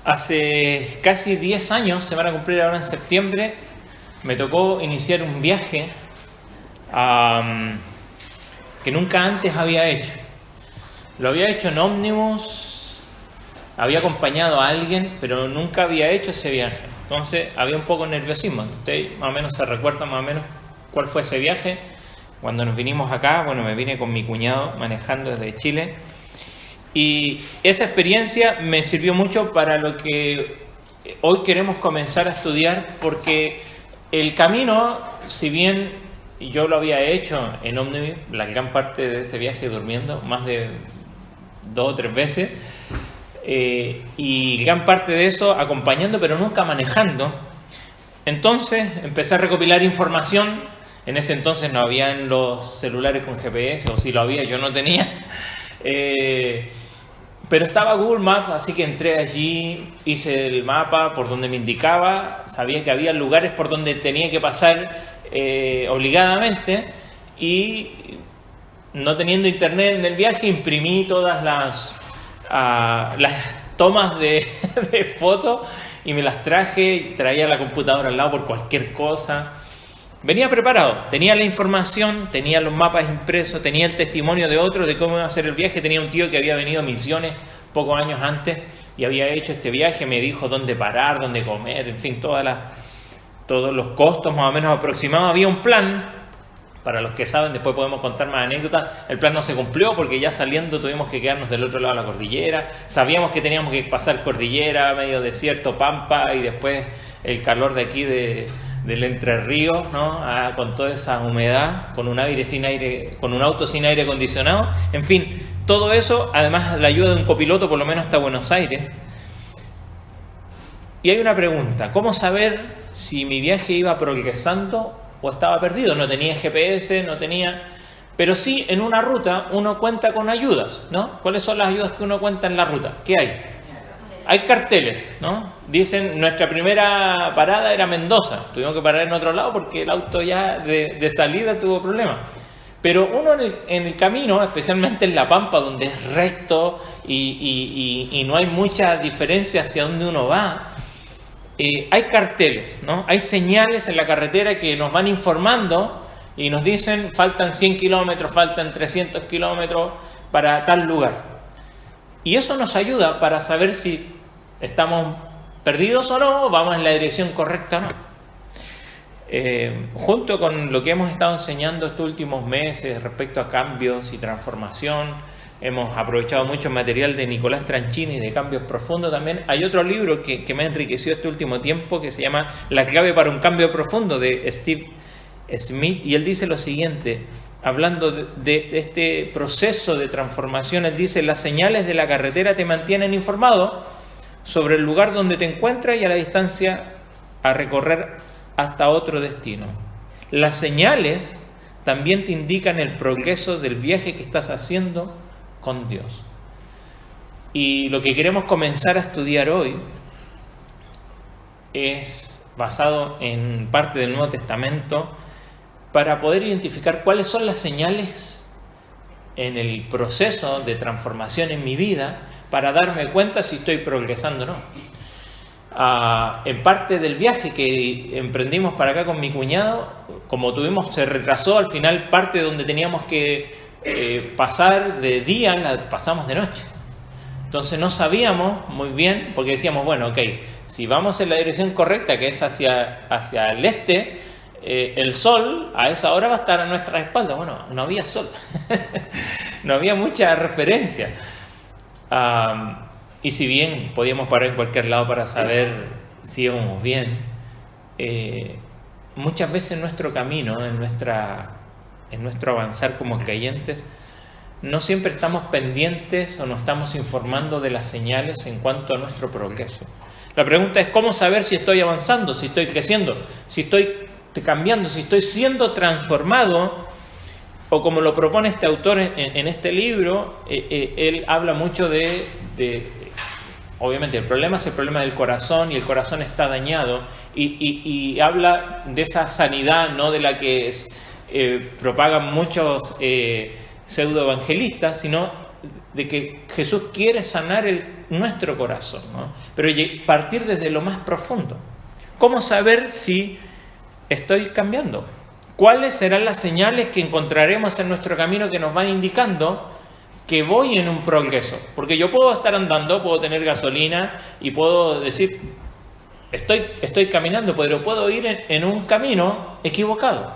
Hace casi 10 años, se van a cumplir ahora en septiembre, me tocó iniciar un viaje que nunca antes había hecho. Lo había hecho en ómnibus, había acompañado a alguien, pero nunca había hecho ese viaje. Entonces había un poco de nerviosismo. Usted más o menos se recuerda más o menos cuál fue ese viaje. Cuando nos vinimos acá, me vine con mi cuñado manejando desde Chile. Y esa experiencia me sirvió mucho para lo que hoy queremos comenzar a estudiar, porque el camino, si bien yo lo había hecho en ómnibus, la gran parte de ese viaje durmiendo, más de 2 o 3 veces, y gran parte de eso acompañando, pero nunca manejando. Entonces empecé a recopilar información. En ese entonces no habían los celulares con GPS, o si lo había yo no tenía. Pero estaba Google Maps, así que entré allí, hice el mapa por donde me indicaba, sabía que había lugares por donde tenía que pasar obligadamente, y no teniendo internet en el viaje, imprimí todas las tomas de fotos y me las traía la computadora al lado por cualquier cosa. Venía preparado, tenía la información, tenía los mapas impresos, tenía el testimonio de otros de cómo iba a ser el viaje. Tenía un tío que había venido a Misiones pocos años antes y había hecho este viaje, me dijo dónde parar, dónde comer, en fin, todos los costos más o menos aproximados. Había un plan, para los que saben, después podemos contar más anécdotas. El plan no se cumplió porque ya saliendo tuvimos que quedarnos del otro lado de la cordillera. Sabíamos que teníamos que pasar cordillera, medio desierto, pampa, y después el calor de aquí del Entre Ríos, ¿no? Con toda esa humedad, con un auto sin aire acondicionado, en fin, todo eso, además la ayuda de un copiloto, por lo menos hasta Buenos Aires. Y hay una pregunta: ¿cómo saber si mi viaje iba progresando o estaba perdido? No tenía GPS, pero sí, en una ruta uno cuenta con ayudas, ¿no? ¿Cuáles son las ayudas que uno cuenta en la ruta? ¿Qué hay? Hay carteles, ¿no? Dicen, nuestra primera parada era Mendoza. Tuvimos que parar en otro lado porque el auto ya de salida tuvo problemas. Pero uno en el camino, especialmente en la pampa, donde es recto y no hay mucha diferencia hacia dónde uno va, hay carteles, ¿no? Hay señales en la carretera que nos van informando y nos dicen, faltan 100 kilómetros, faltan 300 kilómetros para tal lugar. Y eso nos ayuda para saber si estamos perdidos o no, vamos en la dirección correcta o no. Junto con lo que hemos estado enseñando estos últimos meses respecto a cambios y transformación, hemos aprovechado mucho el material de Nicolás Tranchini de Cambios Profundos. También hay otro libro que me ha enriquecido este último tiempo que se llama La clave para un cambio profundo, de Steve Smith, y él dice lo siguiente, hablando de este proceso de transformación. Él dice: las señales de la carretera te mantienen informado sobre el lugar donde te encuentras y a la distancia a recorrer hasta otro destino. Las señales también te indican el progreso del viaje que estás haciendo con Dios. Y lo que queremos comenzar a estudiar hoy es basado en parte del Nuevo Testamento, para poder identificar cuáles son las señales en el proceso de transformación en mi vida, para darme cuenta si estoy progresando o no. En parte del viaje que emprendimos para acá con mi cuñado, como se retrasó, al final parte donde teníamos que pasar de día, la pasamos de noche. Entonces no sabíamos muy bien, porque decíamos, bueno, ok, si vamos en la dirección correcta, que es hacia el este, el sol a esa hora va a estar a nuestras espaldas. Bueno, no había sol, no había mucha referencia. Y si bien podíamos parar en cualquier lado para saber si íbamos bien, muchas veces en nuestro camino, en nuestro avanzar como creyentes, no siempre estamos pendientes o nos estamos informando de las señales en cuanto a nuestro progreso. La pregunta es: ¿cómo saber si estoy avanzando, si estoy creciendo, si estoy cambiando, si estoy siendo transformado? O como lo propone este autor en este libro, él habla mucho de obviamente el problema es el problema del corazón, y el corazón está dañado, y habla de esa sanidad, no de la que propagan muchos pseudoevangelistas, sino de que Jesús quiere sanar nuestro corazón, ¿no? Pero partir desde lo más profundo. ¿Cómo saber si estoy cambiando? ¿Cuáles serán las señales que encontraremos en nuestro camino que nos van indicando que voy en un progreso? Porque yo puedo estar andando, puedo tener gasolina y puedo decir, estoy caminando, pero puedo ir en un camino equivocado,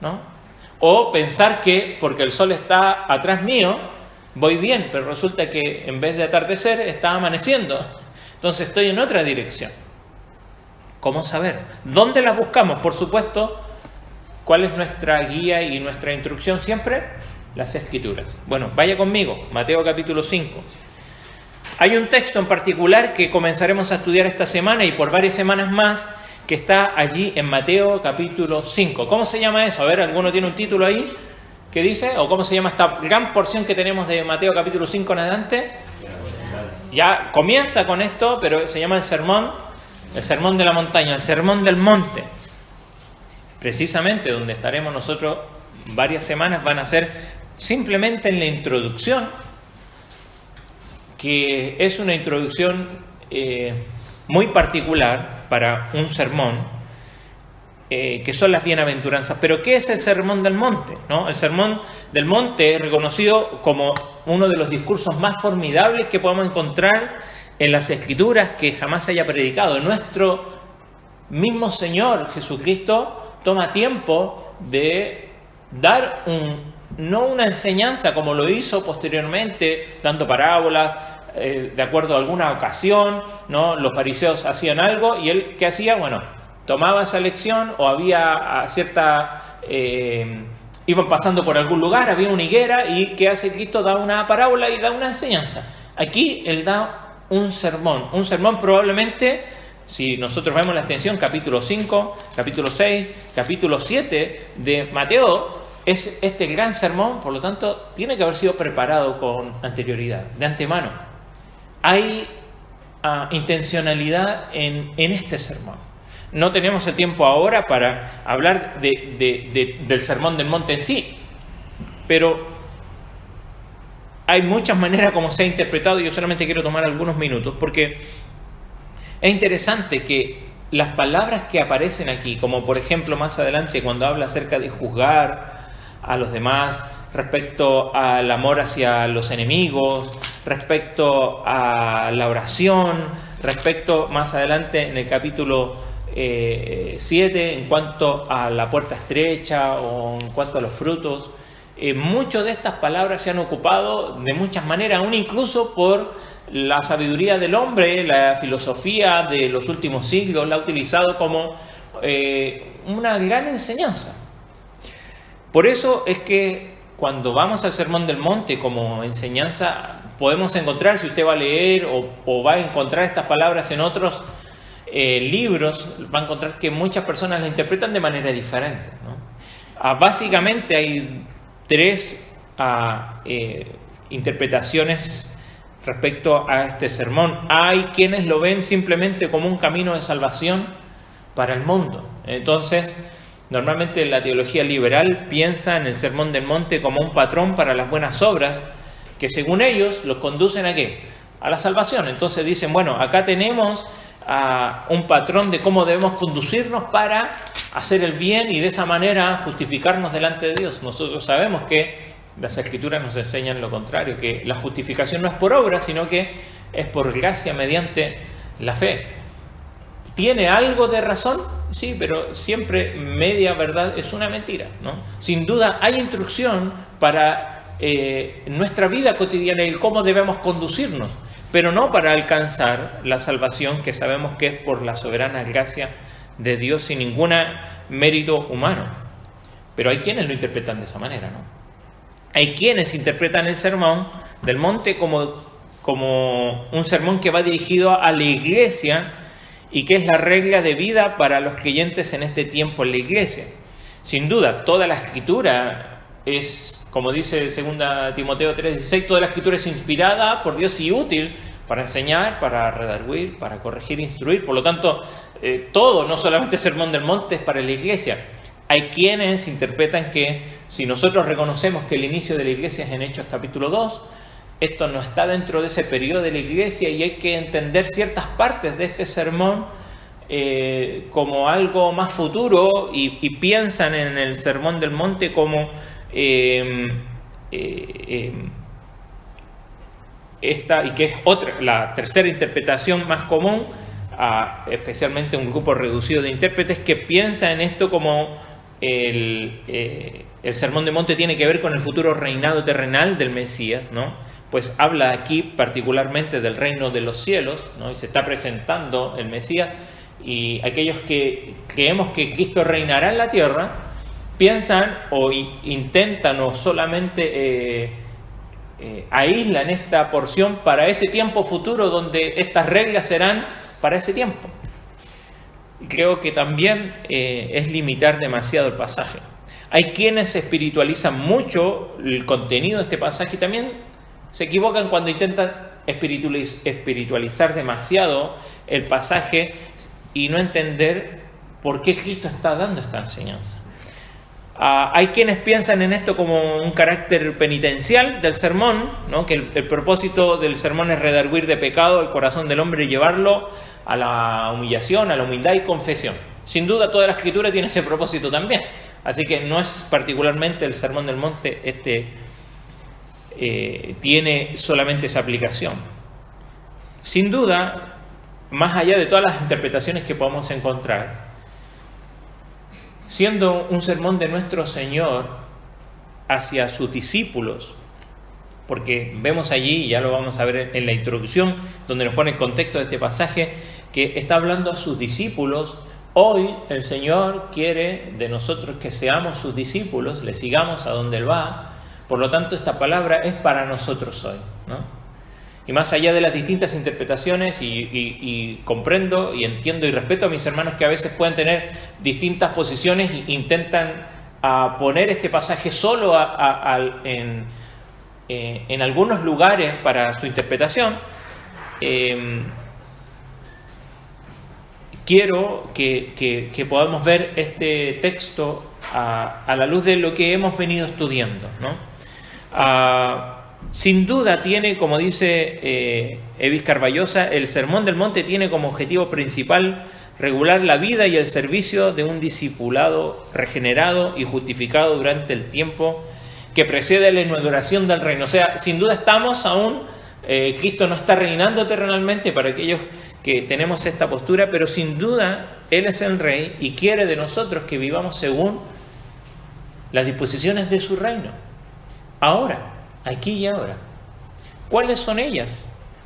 ¿no? O pensar que porque el sol está atrás mío, voy bien, pero resulta que en vez de atardecer está amaneciendo. Entonces estoy en otra dirección. ¿Cómo saber? ¿Dónde las buscamos? Por supuesto, ¿cuál es nuestra guía y nuestra instrucción siempre? Las Escrituras. Bueno, vaya conmigo, Mateo capítulo 5. Hay un texto en particular que comenzaremos a estudiar esta semana y por varias semanas más, que está allí en Mateo capítulo 5. ¿Cómo se llama eso? A ver, ¿alguno tiene un título ahí que dice? ¿O cómo se llama esta gran porción que tenemos de Mateo capítulo 5 en adelante? Ya comienza con esto, pero se llama el sermón de la montaña, el sermón del monte. Precisamente donde estaremos nosotros varias semanas van a ser simplemente en la introducción, que es una introducción muy particular para un sermón, que son las bienaventuranzas. Pero ¿qué es el sermón del monte? ¿No? El sermón del monte es reconocido como uno de los discursos más formidables que podemos encontrar en las Escrituras que jamás se haya predicado. Nuestro mismo Señor Jesucristo toma tiempo de dar no una enseñanza como lo hizo posteriormente, dando parábolas, de acuerdo a alguna ocasión, ¿no? Los fariseos hacían algo y él, ¿qué hacía? Bueno, tomaba esa lección o había iban pasando por algún lugar, había una higuera y ¿qué hace Cristo? Da una parábola y da una enseñanza. Aquí él da un sermón probablemente, si nosotros vemos la extensión, capítulo 5, capítulo 6, capítulo 7 de Mateo, es este gran sermón, por lo tanto, tiene que haber sido preparado con anterioridad, de antemano. Hay intencionalidad en este sermón. No tenemos el tiempo ahora para hablar del sermón del monte en sí, pero hay muchas maneras como se ha interpretado y yo solamente quiero tomar algunos minutos porque es interesante que las palabras que aparecen aquí, como por ejemplo más adelante cuando habla acerca de juzgar a los demás, respecto al amor hacia los enemigos, respecto a la oración, respecto más adelante en el capítulo 7 en cuanto a la puerta estrecha o en cuanto a los frutos, muchas de estas palabras se han ocupado de muchas maneras, aún incluso por la sabiduría del hombre, la filosofía de los últimos siglos la ha utilizado como una gran enseñanza. Por eso es que cuando vamos al Sermón del Monte como enseñanza, podemos encontrar, si usted va a leer o va a encontrar estas palabras en otros libros, va a encontrar que muchas personas la interpretan de manera diferente, ¿no? Básicamente hay tres interpretaciones respecto a este sermón. Hay quienes lo ven simplemente como un camino de salvación para el mundo. Entonces, normalmente la teología liberal piensa en el Sermón del Monte como un patrón para las buenas obras, que según ellos los conducen ¿a qué? A la salvación. Entonces dicen, bueno, acá tenemos un patrón de cómo debemos conducirnos para hacer el bien y de esa manera justificarnos delante de Dios. Nosotros sabemos que las Escrituras nos enseñan lo contrario, que la justificación no es por obra, sino que es por gracia mediante la fe. ¿Tiene algo de razón? Sí, pero siempre media verdad es una mentira, ¿no? Sin duda hay instrucción para nuestra vida cotidiana y cómo debemos conducirnos, pero no para alcanzar la salvación que sabemos que es por la soberana gracia de Dios sin ningún mérito humano. Pero hay quienes lo interpretan de esa manera, ¿no? Hay quienes interpretan el Sermón del Monte como un sermón que va dirigido a la iglesia y que es la regla de vida para los creyentes en este tiempo en la iglesia. Sin duda, toda la Escritura es, como dice 2 Timoteo 3:16, toda la Escritura es inspirada por Dios y útil para enseñar, para redarguir, para corregir, instruir. Por lo tanto, todo, no solamente el Sermón del Monte, es para la iglesia. Hay quienes interpretan que si nosotros reconocemos que el inicio de la iglesia es en Hechos capítulo 2, esto no está dentro de ese periodo de la iglesia y hay que entender ciertas partes de este sermón como algo más futuro y piensan en el Sermón del Monte como esta, y que es la tercera interpretación más común, especialmente un grupo reducido de intérpretes que piensa en esto como el Sermón del Monte tiene que ver con el futuro reinado terrenal del Mesías, ¿no? Pues habla aquí particularmente del reino de los cielos, ¿no? Y se está presentando el Mesías, y aquellos que creemos que Cristo reinará en la tierra piensan o intentan o solamente aíslan esta porción para ese tiempo futuro donde estas reglas serán para ese tiempo. Creo que también es limitar demasiado el pasaje. Hay quienes espiritualizan mucho el contenido de este pasaje y también se equivocan cuando intentan espiritualizar demasiado el pasaje y no entender por qué Cristo está dando esta enseñanza. Hay quienes piensan en esto como un carácter penitencial del sermón, ¿no? Que el propósito del sermón es redarguir de pecado el corazón del hombre y llevarlo a la humillación, a la humildad y confesión. Sin duda toda la Escritura tiene ese propósito también, así que no es particularmente el Sermón del Monte tiene solamente esa aplicación. Sin duda, más allá de todas las interpretaciones que podamos encontrar, siendo un sermón de nuestro Señor hacia sus discípulos, porque vemos allí, y ya lo vamos a ver en la introducción, donde nos pone el contexto de este pasaje, que está hablando a sus discípulos. Hoy el Señor quiere de nosotros que seamos sus discípulos, le sigamos a donde Él va. Por lo tanto, esta palabra es para nosotros hoy, ¿no? Y más allá de las distintas interpretaciones, y comprendo y entiendo y respeto a mis hermanos que a veces pueden tener distintas posiciones e intentan poner este pasaje solo en algunos lugares para su interpretación, quiero que podamos ver este texto a la luz de lo que hemos venido estudiando, ¿no? Sin duda tiene, como dice Evis Carballosa, el Sermón del Monte tiene como objetivo principal regular la vida y el servicio de un discipulado regenerado y justificado durante el tiempo que precede la inauguración del reino. O sea, sin duda estamos aún, Cristo no está reinando terrenalmente para aquellos que tenemos esta postura, pero sin duda Él es el Rey y quiere de nosotros que vivamos según las disposiciones de su reino. Ahora, aquí y ahora. ¿Cuáles son ellas?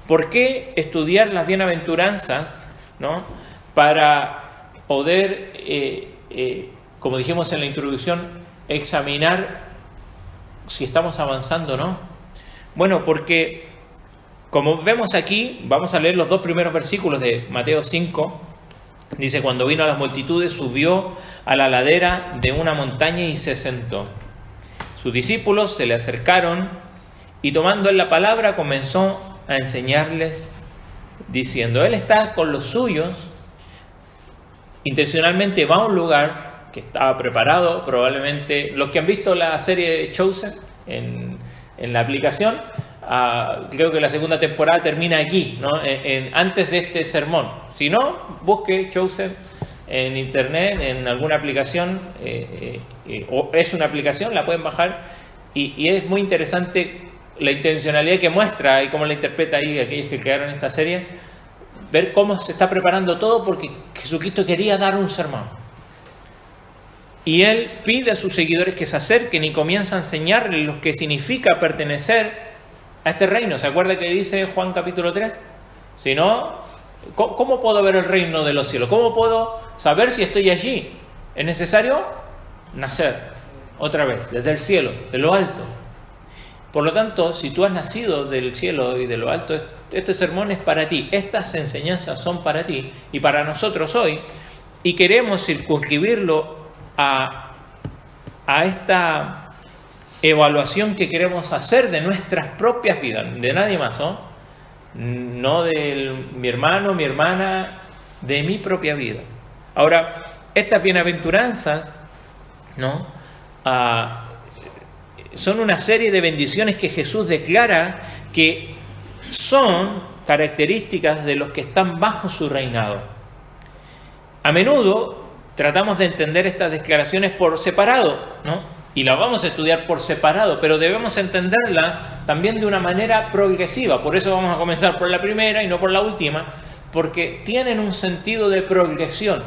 ¿Por qué estudiar las bienaventuranzas, ¿no? Para poder, como dijimos en la introducción, examinar si estamos avanzando o no? Bueno, porque como vemos aquí, vamos a leer los dos primeros versículos de Mateo 5. Dice: cuando vino a las multitudes, subió a la ladera de una montaña y se sentó. Sus discípulos se le acercaron y tomando él la palabra comenzó a enseñarles diciendo. Él está con los suyos, intencionalmente va a un lugar que estaba preparado, probablemente los que han visto la serie Chosen en la aplicación, creo que la segunda temporada termina aquí, ¿no? Antes de este sermón. Si no, busque Chosen en internet, en alguna aplicación, o es una aplicación, la pueden bajar, y es muy interesante la intencionalidad que muestra y cómo la interpreta ahí aquellos que crearon esta serie, ver cómo se está preparando todo porque Jesucristo quería dar un sermón. Y Él pide a sus seguidores que se acerquen y comienza a enseñarles lo que significa pertenecer a este reino. ¿Se acuerda que dice Juan capítulo 3? Si no, ¿cómo puedo ver el reino de los cielos? ¿Cómo puedo saber si estoy allí? Es necesario nacer otra vez, desde el cielo, de lo alto. Por lo tanto, si tú has nacido del cielo y de lo alto, este sermón es para ti. Estas enseñanzas son para ti y para nosotros hoy. Y queremos circunscribirlo a esta evaluación que queremos hacer de nuestras propias vidas, de nadie más, ¿no? No de mi hermano, mi hermana, de mi propia vida. Ahora, estas bienaventuranzas, ¿no? Son una serie de bendiciones que Jesús declara que son características de los que están bajo su reinado. A menudo tratamos de entender estas declaraciones por separado, ¿no? Y las vamos a estudiar por separado, pero debemos entenderla también de una manera progresiva. Por eso vamos a comenzar por la primera y no por la última, porque tienen un sentido de progresión.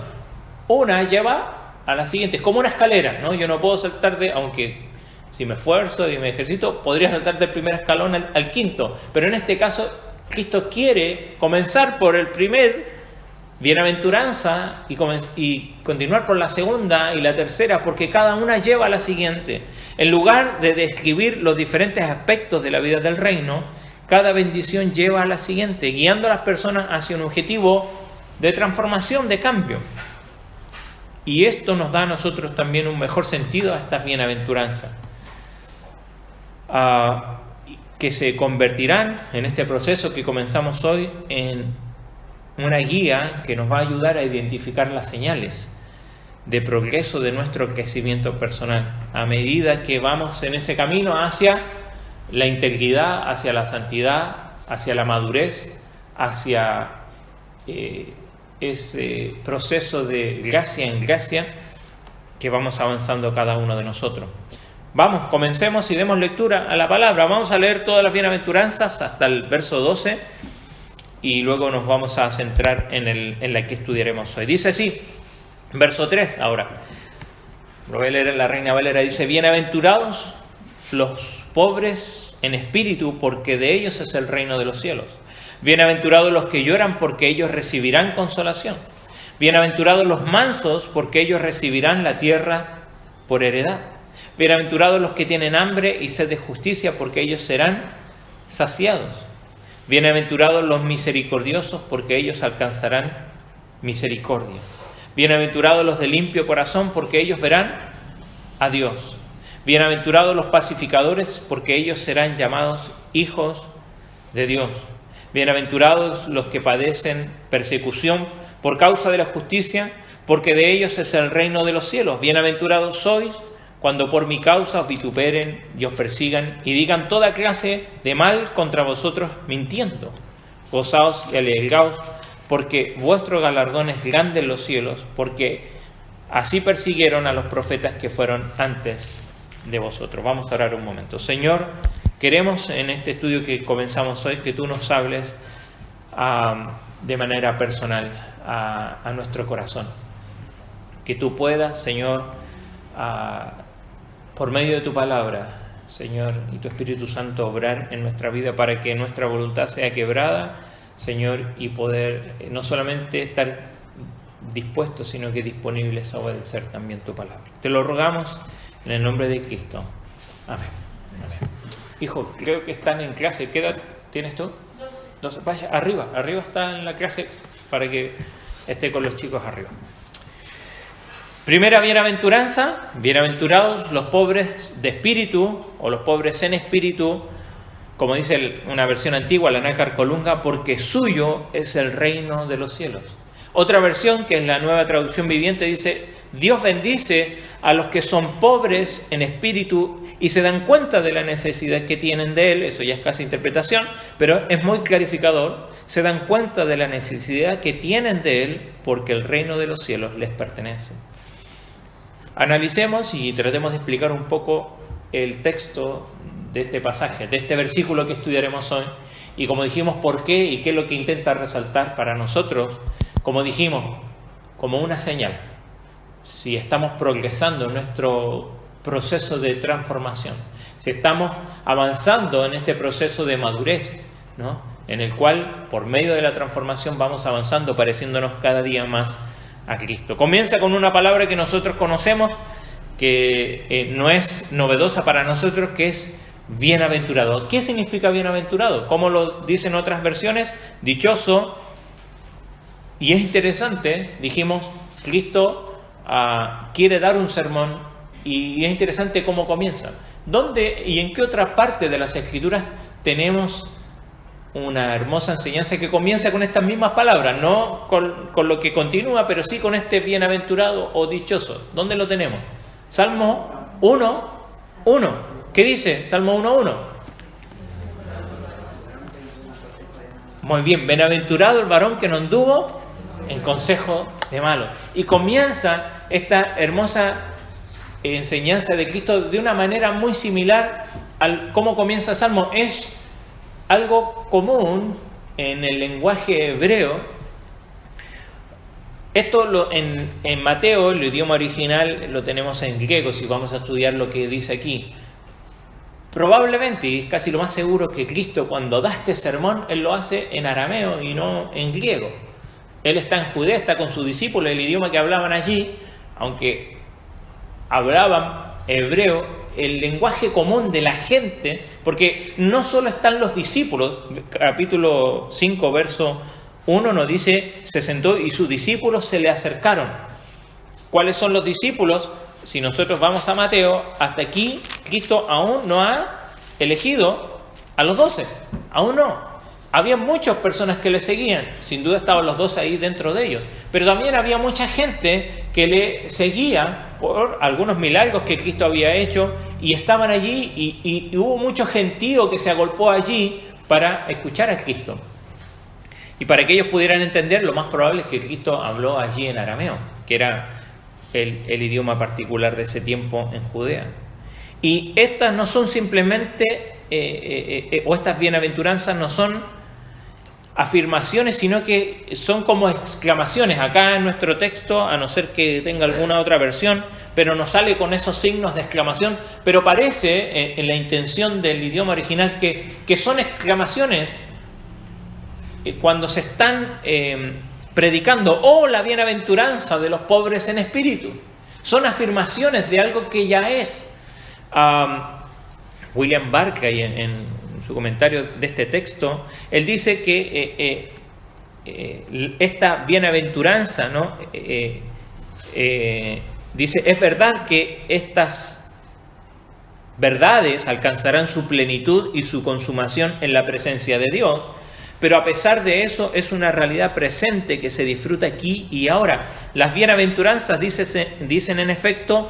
Una lleva a la siguiente, es como una escalera, ¿no? Yo no puedo saltar aunque si me esfuerzo y me ejercito, podría saltar del primer escalón al quinto. Pero en este caso, Cristo quiere comenzar por el primer bienaventuranza y continuar por la segunda y la tercera, porque cada una lleva a la siguiente. En lugar de describir los diferentes aspectos de la vida del reino, cada bendición lleva a la siguiente, guiando a las personas hacia un objetivo de transformación, de cambio. Y esto nos da a nosotros también un mejor sentido a estas bienaventuranzas, que se convertirán en este proceso que comenzamos hoy en una guía que nos va a ayudar a identificar las señales de progreso de nuestro crecimiento personal, a medida que vamos en ese camino hacia la integridad, hacia la santidad, hacia la madurez, hacia ese proceso de gracia en gracia que vamos avanzando cada uno de nosotros. Vamos, comencemos y demos lectura a la palabra. Vamos a leer todas las bienaventuranzas hasta el verso 12 y luego nos vamos a centrar en la que estudiaremos hoy. Dice así, verso 3 ahora. Lo voy a leer en la Reina Valera. Dice: bienaventurados los pobres en espíritu, porque de ellos es el reino de los cielos. Bienaventurados los que lloran, porque ellos recibirán consolación. Bienaventurados los mansos, porque ellos recibirán la tierra por heredad. Bienaventurados los que tienen hambre y sed de justicia, porque ellos serán saciados. Bienaventurados los misericordiosos, porque ellos alcanzarán misericordia. Bienaventurados los de limpio corazón, porque ellos verán a Dios. Bienaventurados los pacificadores, porque ellos serán llamados hijos de Dios. Bienaventurados los que padecen persecución por causa de la justicia, porque de ellos es el reino de los cielos. Bienaventurados sois cuando por mi causa os vituperen y os persigan y digan toda clase de mal contra vosotros mintiendo. Gozaos y alegraos, porque vuestro galardón es grande en los cielos, porque así persiguieron a los profetas que fueron antes de vosotros. Vamos a orar un momento. Señor, queremos en este estudio que comenzamos hoy que tú nos hables de manera personal a nuestro corazón. Que tú puedas, Señor, por medio de tu palabra, Señor, y tu Espíritu Santo obrar en nuestra vida para que nuestra voluntad sea quebrada, Señor, y poder no solamente estar dispuestos, sino que disponibles a obedecer también tu palabra. Te lo rogamos en el nombre de Cristo. Amén. Amén. Hijo, creo que están en clase. ¿Qué edad tienes tú? 12. Vaya, arriba está en la clase para que esté con los chicos arriba. Primera bienaventuranza: bienaventurados los pobres de espíritu, o los pobres en espíritu, como dice una versión antigua, la Nácar Colunga, porque suyo es el reino de los cielos. Otra versión, que es la Nueva Traducción Viviente, dice: Dios bendice a los que son pobres en espíritu y se dan cuenta de la necesidad que tienen de Él. Eso ya es casi interpretación, pero es muy clarificador. Se dan cuenta de la necesidad que tienen de Él, porque el reino de los cielos les pertenece. Analicemos y tratemos de explicar un poco el texto de este pasaje, de este versículo que estudiaremos hoy, y como dijimos, por qué y qué es lo que intenta resaltar para nosotros, como dijimos, como una señal. Si estamos progresando en nuestro proceso de transformación, si estamos avanzando en este proceso de madurez, ¿no?, en el cual, por medio de la transformación, vamos avanzando, pareciéndonos cada día más a Cristo. Comienza con una palabra que nosotros conocemos, que no es novedosa para nosotros, que es bienaventurado. ¿Qué significa bienaventurado? Como lo dicen otras versiones, dichoso. Y es interesante, dijimos, Cristo quiere dar un sermón, y es interesante cómo comienza. ¿Dónde y en qué otra parte de las Escrituras tenemos una hermosa enseñanza que comienza con estas mismas palabras? No con lo que continúa, pero sí con este bienaventurado o dichoso. ¿Dónde lo tenemos? Salmo 1:1. ¿Qué dice Salmo 1:1? Muy bien, bienaventurado el varón que no anduvo en consejo de malos. Y comienza esta hermosa enseñanza de Cristo de una manera muy similar a cómo comienza el Salmo. Es algo común en el lenguaje hebreo. Esto en Mateo, el idioma original, lo tenemos en griego, si vamos a estudiar lo que dice aquí. Probablemente, y es casi lo más seguro, que Cristo cuando da este sermón, Él lo hace en arameo y no en griego. Él está en Judea, está con sus discípulos, el idioma que hablaban allí, aunque hablaban hebreo, el lenguaje común de la gente, porque no solo están los discípulos, capítulo 5, verso 1 nos dice, se sentó y sus discípulos se le acercaron. ¿Cuáles son los discípulos? Si nosotros vamos a Mateo, hasta aquí Cristo aún no ha elegido a los 12, aún no. Había muchas personas que le seguían, sin duda estaban los 12 ahí dentro de ellos, pero también había mucha gente que le seguía por algunos milagros que Cristo había hecho y estaban allí y hubo mucho gentío que se agolpó allí para escuchar a Cristo. Y para que ellos pudieran entender, lo más probable es que Cristo habló allí en arameo, que era el idioma particular de ese tiempo en Judea. Y estas no son simplemente, o estas bienaventuranzas no son afirmaciones, sino que son como exclamaciones. Acá en nuestro texto, a no ser que tenga alguna otra versión, pero nos sale con esos signos de exclamación, pero parece en la intención del idioma original que son exclamaciones cuando se están predicando, la bienaventuranza de los pobres en espíritu. Son afirmaciones de algo que ya es. William Barclay en su comentario de este texto, él dice que esta bienaventuranza, ¿no? Dice, es verdad que estas verdades alcanzarán su plenitud y su consumación en la presencia de Dios, pero a pesar de eso es una realidad presente que se disfruta aquí y ahora. Las bienaventuranzas dicen en efecto,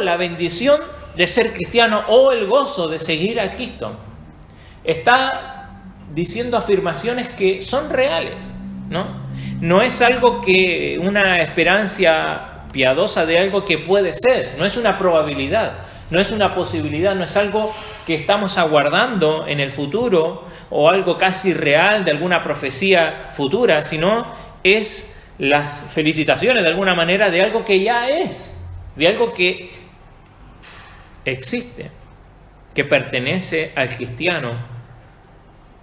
la bendición de ser cristiano, el gozo de seguir a Cristo. Está diciendo afirmaciones que son reales, ¿no? No es algo que una esperanza piadosa de algo que puede ser, no es una probabilidad, no es una posibilidad, no es algo que estamos aguardando en el futuro o algo casi real de alguna profecía futura, sino es las felicitaciones de alguna manera de algo que ya es, de algo que existe, que pertenece al cristiano,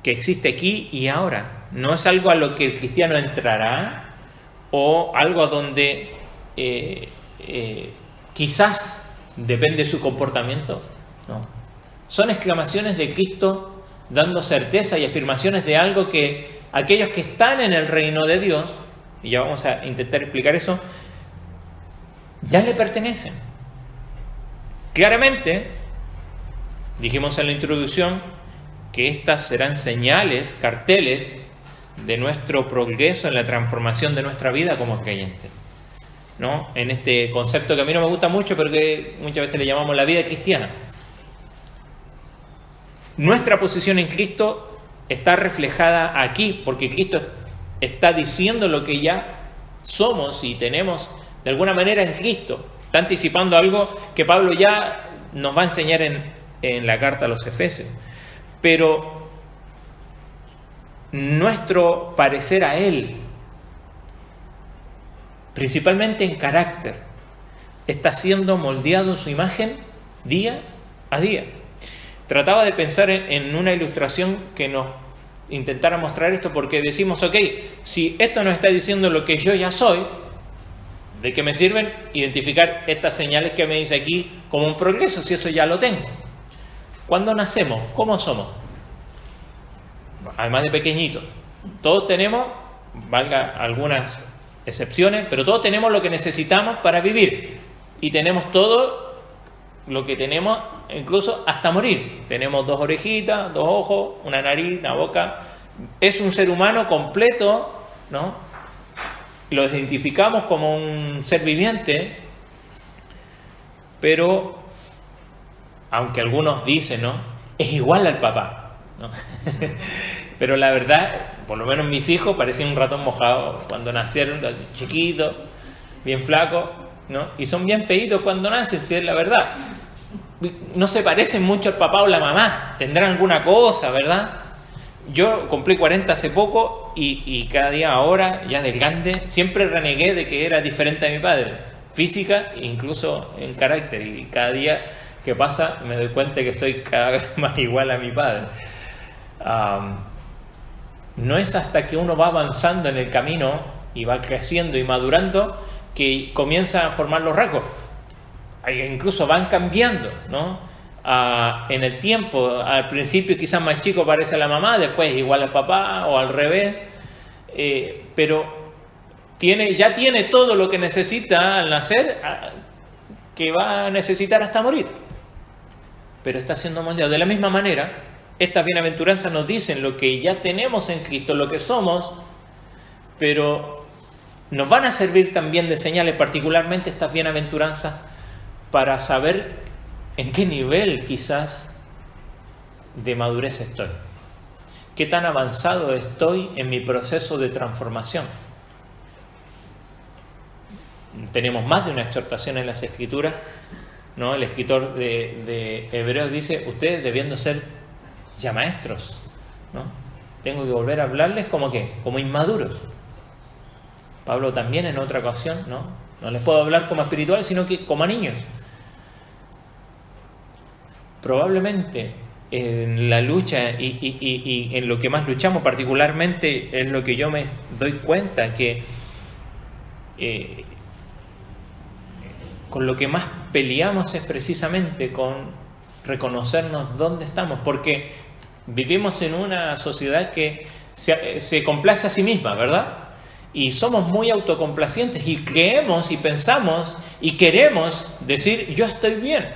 que existe aquí y ahora. No es algo a lo que el cristiano entrará o algo a donde quizás depende su comportamiento. No. Son exclamaciones de Cristo dando certeza y afirmaciones de algo que aquellos que están en el reino de Dios, y ya vamos a intentar explicar eso, ya le pertenecen. Claramente, dijimos en la introducción que estas serán señales, carteles de nuestro progreso en la transformación de nuestra vida como creyentes, ¿no? En este concepto que a mí no me gusta mucho, pero que muchas veces le llamamos la vida cristiana. Nuestra posición en Cristo está reflejada aquí, porque Cristo está diciendo lo que ya somos y tenemos de alguna manera en Cristo. Está anticipando algo que Pablo ya nos va a enseñar en la carta a los Efesios. Pero nuestro parecer a Él, principalmente en carácter, está siendo moldeado en su imagen día a día. Trataba de pensar en una ilustración que nos intentara mostrar esto, porque decimos, ok, si esto nos está diciendo lo que yo ya soy, ¿de qué me sirven identificar estas señales que me dice aquí como un progreso, si eso ya lo tengo? Cuando nacemos, ¿cómo somos? Además de pequeñitos, todos tenemos, valga algunas excepciones, pero todos tenemos lo que necesitamos para vivir. Y tenemos todo lo que tenemos, incluso hasta morir. Tenemos 2 orejitas, 2 ojos, una nariz, una boca. Es un ser humano completo, ¿no? Lo identificamos como un ser viviente, pero, aunque algunos dicen, ¿no? Es igual al papá, ¿no? Pero la verdad, por lo menos mis hijos parecían un ratón mojado cuando nacieron, así, chiquitos, bien flacos, ¿no? Y son bien feitos cuando nacen, si es la verdad. No se parecen mucho al papá o la mamá, tendrán alguna cosa, ¿verdad? Yo cumplí 40 hace poco y cada día ahora, ya de grande, siempre renegué de que era diferente a mi padre, física e incluso en carácter, y cada día que pasa me doy cuenta que soy cada vez más igual a mi padre. No es hasta que uno va avanzando en el camino y va creciendo y madurando que comienza a formar los rasgos. Incluso van cambiando, ¿no? En el tiempo, al principio quizás más chico parece a la mamá, después igual al papá o al revés, pero ya tiene todo lo que necesita al nacer, que va a necesitar hasta morir, pero está siendo moldeado. De la misma manera, estas bienaventuranzas nos dicen lo que ya tenemos en Cristo, lo que somos, pero nos van a servir también de señales, particularmente estas bienaventuranzas, para saber en qué nivel quizás de madurez estoy, qué tan avanzado estoy en mi proceso de transformación. Tenemos más de una exhortación en las Escrituras, ¿no? El escritor de Hebreos dice, ustedes debiendo ser ya maestros, ¿no? Tengo que volver a hablarles como inmaduros. Pablo también en otra ocasión, no les puedo hablar como espirituales, sino que como a niños. Probablemente en la lucha y en lo que más luchamos, particularmente es lo que yo me doy cuenta, que con lo que más peleamos es precisamente con reconocernos dónde estamos, porque vivimos en una sociedad que se complace a sí misma, ¿verdad? Y somos muy autocomplacientes y creemos y pensamos y queremos decir yo estoy bien.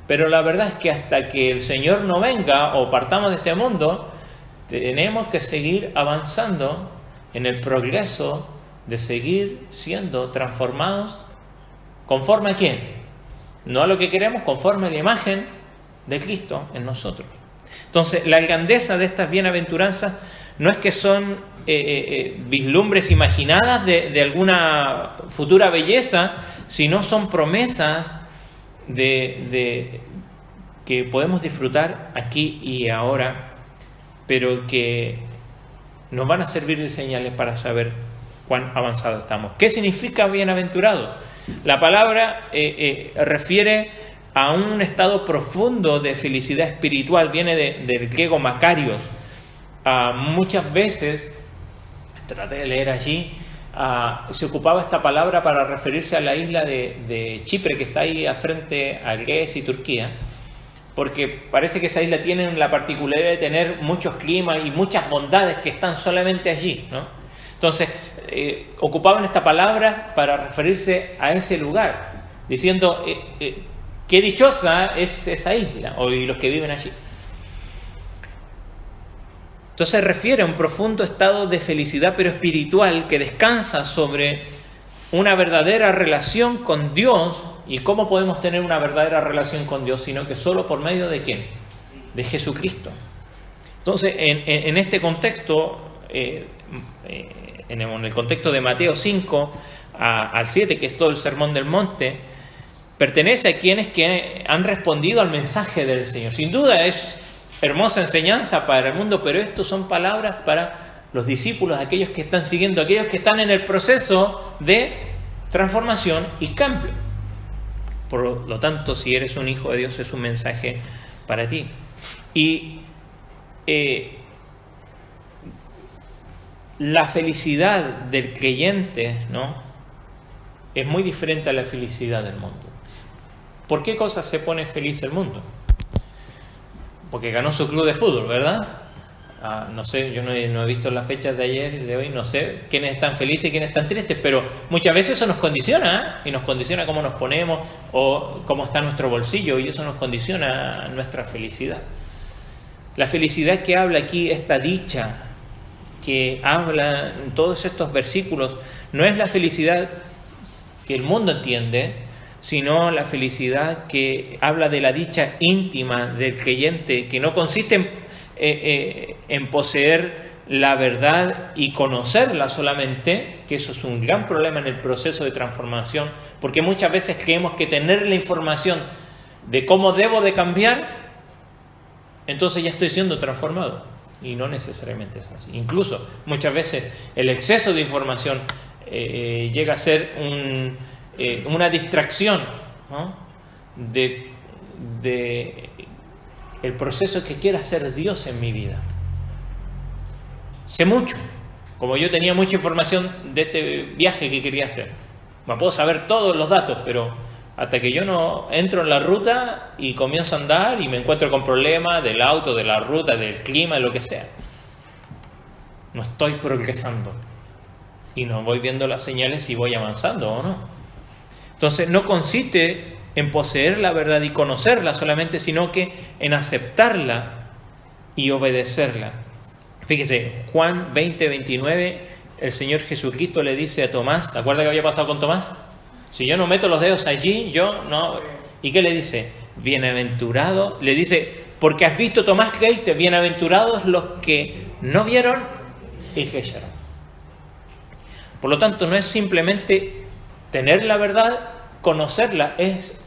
Pero la verdad es que hasta que el Señor no venga o partamos de este mundo, tenemos que seguir avanzando en el progreso de seguir siendo transformados. ¿Conforme a quién? No a lo que queremos, conforme a la imagen de Cristo en nosotros. Entonces, la grandeza de estas bienaventuranzas no es que son vislumbres imaginadas de alguna futura belleza, sino son promesas que podemos disfrutar aquí y ahora, pero que nos van a servir de señales para saber cuán avanzado estamos. ¿Qué significa bienaventurados? La palabra refiere a un estado profundo de felicidad espiritual, viene del griego makarios. Muchas veces, traté de leer allí, se ocupaba esta palabra para referirse a la isla de Chipre, que está ahí frente a Grecia y Turquía, porque parece que esa isla tiene la particularidad de tener muchos climas y muchas bondades que están solamente allí, ¿no? Entonces, ocupaban esta palabra para referirse a ese lugar, diciendo qué dichosa es esa isla, y los que viven allí. Entonces se refiere a un profundo estado de felicidad, pero espiritual, que descansa sobre una verdadera relación con Dios. ¿Y cómo podemos tener una verdadera relación con Dios? Sino que solo por medio de ¿quién? De Jesucristo. Entonces, en este contexto, en el contexto de Mateo 5 al 7, que es todo el Sermón del Monte, pertenece a quienes que han respondido al mensaje del Señor. Sin duda es hermosa enseñanza para el mundo, pero esto son palabras para los discípulos, aquellos que están siguiendo, aquellos que están en el proceso de transformación y cambio. Por lo tanto, si eres un hijo de Dios, es un mensaje para ti. Y la felicidad del creyente, ¿no?, es muy diferente a la felicidad del mundo. ¿Por qué cosas se pone feliz el mundo? Porque ganó su club de fútbol, ¿verdad? No sé, yo no he visto las fechas de ayer y de hoy, no sé quiénes están felices y quiénes están tristes, pero muchas veces eso nos condiciona, y nos condiciona cómo nos ponemos o cómo está nuestro bolsillo, y eso nos condiciona nuestra felicidad. La felicidad que habla aquí, esta dicha que habla en todos estos versículos, no es la felicidad que el mundo entiende, sino la felicidad que habla de la dicha íntima del creyente, que no consiste en poseer la verdad y conocerla solamente, que eso es un gran problema en el proceso de transformación, porque muchas veces creemos que tener la información de cómo debo de cambiar, entonces ya estoy siendo transformado, y no necesariamente es así. Incluso muchas veces el exceso de información llega a ser una distracción, ¿no?, de el proceso que quiera hacer Dios en mi vida. Sé mucho, como yo tenía mucha información de este viaje que quería hacer. Me puedo saber todos los datos, pero hasta que yo no entro en la ruta y comienzo a andar y me encuentro con problemas del auto, de la ruta, del clima, de lo que sea, no estoy progresando y no voy viendo las señales si voy avanzando o no. Entonces no consiste en poseer la verdad y conocerla solamente, sino que en aceptarla y obedecerla. Fíjese, Juan 20:29, el Señor Jesucristo le dice a Tomás, ¿te acuerdas que había pasado con Tomás? Si yo no meto los dedos allí, yo no. ¿Y qué le dice? Bienaventurado, le dice, porque has visto, Tomás, creíste, bienaventurados los que no vieron y creyeron. Por lo tanto, no es simplemente tener la verdad, conocerla, es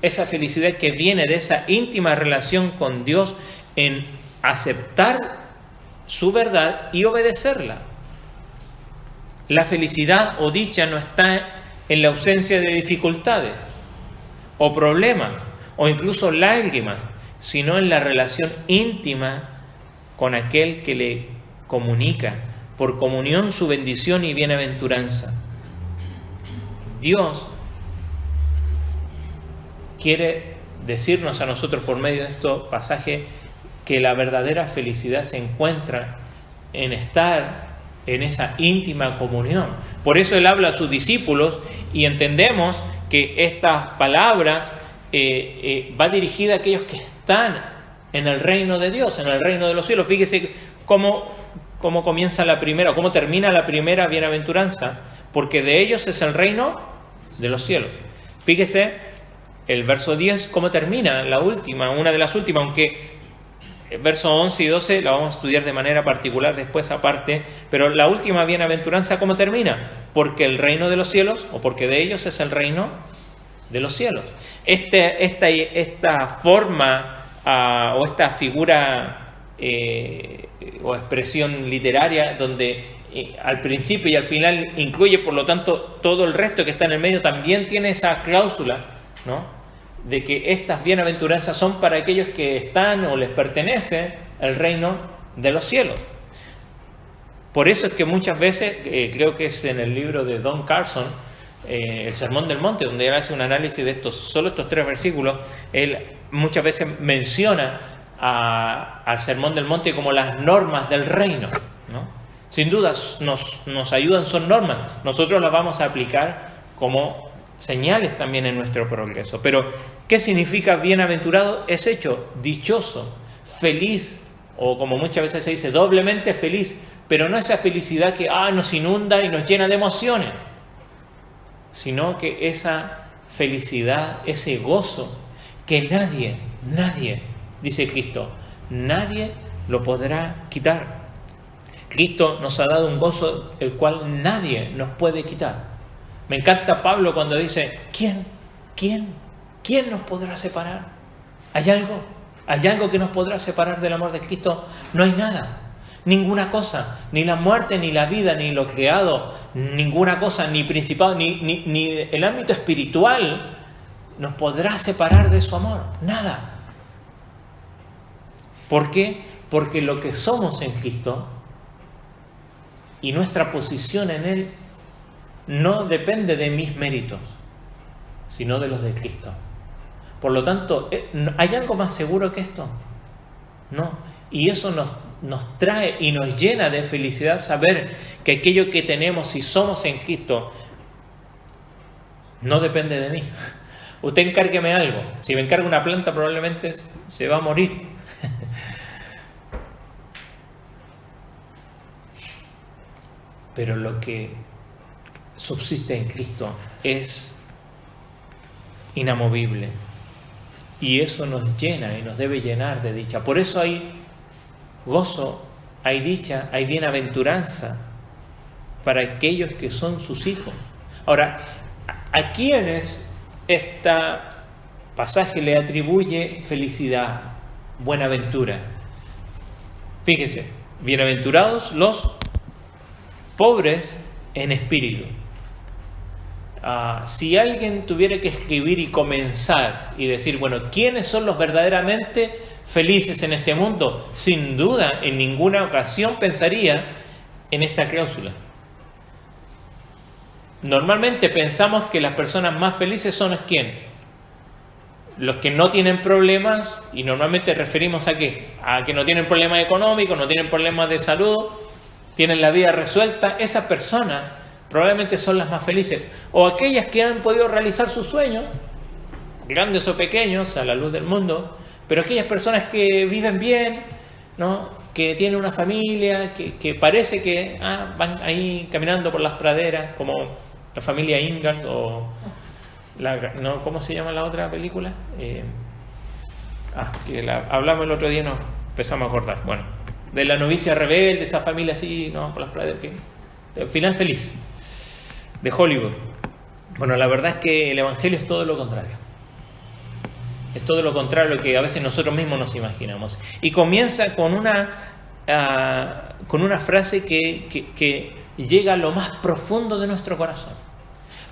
esa felicidad que viene de esa íntima relación con Dios en aceptar su verdad y obedecerla. La felicidad o dicha no está en la ausencia de dificultades o problemas o incluso lágrimas, sino en la relación íntima con aquel que le comunica por comunión su bendición y bienaventuranza. Dios quiere decirnos a nosotros por medio de estos pasajes que la verdadera felicidad se encuentra en estar en esa íntima comunión. Por eso Él habla a sus discípulos y entendemos que estas palabras va dirigida a aquellos que están en el reino de Dios, en el reino de los cielos. Fíjese cómo comienza la primera, o cómo termina la primera bienaventuranza, porque de ellos es el reino de los cielos. Fíjese el verso 10, cómo termina la última, una de las últimas, aunque el verso 11 y 12 la vamos a estudiar de manera particular después aparte, pero la última bienaventuranza, ¿cómo termina? Porque el reino de los cielos, o porque de ellos es el reino de los cielos. Esta forma o esta figura o expresión literaria donde al principio y al final incluye, por lo tanto, todo el resto que está en el medio, también tiene esa cláusula, ¿no?, de que estas bienaventuranzas son para aquellos que están o les pertenece el reino de los cielos. Por eso es que muchas veces, creo que es en el libro de Don Carson, el Sermón del Monte, donde él hace un análisis de solo estos 3 versículos, él muchas veces menciona al Sermón del Monte como las normas del reino, ¿no? Sin duda nos ayudan, son normas. Nosotros las vamos a aplicar como señales también en nuestro progreso. Pero, ¿qué significa bienaventurado? Es hecho, dichoso, feliz, o como muchas veces se dice, doblemente feliz, pero no esa felicidad que nos inunda y nos llena de emociones, sino que esa felicidad, ese gozo que nadie, dice Cristo, nadie lo podrá quitar. Cristo nos ha dado un gozo el cual nadie nos puede quitar. Me encanta Pablo cuando dice, ¿quién nos podrá separar? ¿Hay algo que nos podrá separar del amor de Cristo? No hay nada, ninguna cosa, ni la muerte, ni la vida, ni lo creado, ninguna cosa, ni principado, ni el ámbito espiritual nos podrá separar de su amor, nada. ¿Por qué? Porque lo que somos en Cristo y nuestra posición en Él no depende de mis méritos, sino de los de Cristo. Por lo tanto, ¿hay algo más seguro que esto? No. Y eso nos trae y nos llena de felicidad saber que aquello que tenemos y somos en Cristo no depende de mí. Usted encárgueme algo. Si me encarga una planta, probablemente se va a morir. Pero lo que subsiste en Cristo es inamovible, y eso nos llena y nos debe llenar de dicha. Por eso hay gozo, hay dicha, hay bienaventuranza para aquellos que son sus hijos. Ahora, ¿a quiénes este pasaje le atribuye felicidad, buenaventura? Fíjese, bienaventurados los pobres en espíritu. Si alguien tuviera que escribir y comenzar y decir, bueno, ¿quiénes son los verdaderamente felices en este mundo? Sin duda, en ninguna ocasión pensaría en esta cláusula. Normalmente pensamos que las personas más felices son ¿quién? Los que no tienen problemas, y normalmente referimos a ¿qué? A que no tienen problemas económicos, no tienen problemas de salud, tienen la vida resuelta. Esas personas probablemente son las más felices. O aquellas que han podido realizar sus sueños, grandes o pequeños, a la luz del mundo, pero aquellas personas que viven bien, ¿no? Que tienen una familia, que parece que van ahí caminando por las praderas, como la familia Ingalls o... ¿cómo se llama la otra película? Hablamos el otro día, nos empezamos a acordar. Bueno, de la novicia rebelde, esa familia así, ¿no? Por las praderas, el final feliz de Hollywood. Bueno, la verdad es que el Evangelio es todo lo contrario. Es todo lo contrario a lo que a veces nosotros mismos nos imaginamos. Y comienza con una frase que llega a lo más profundo de nuestro corazón.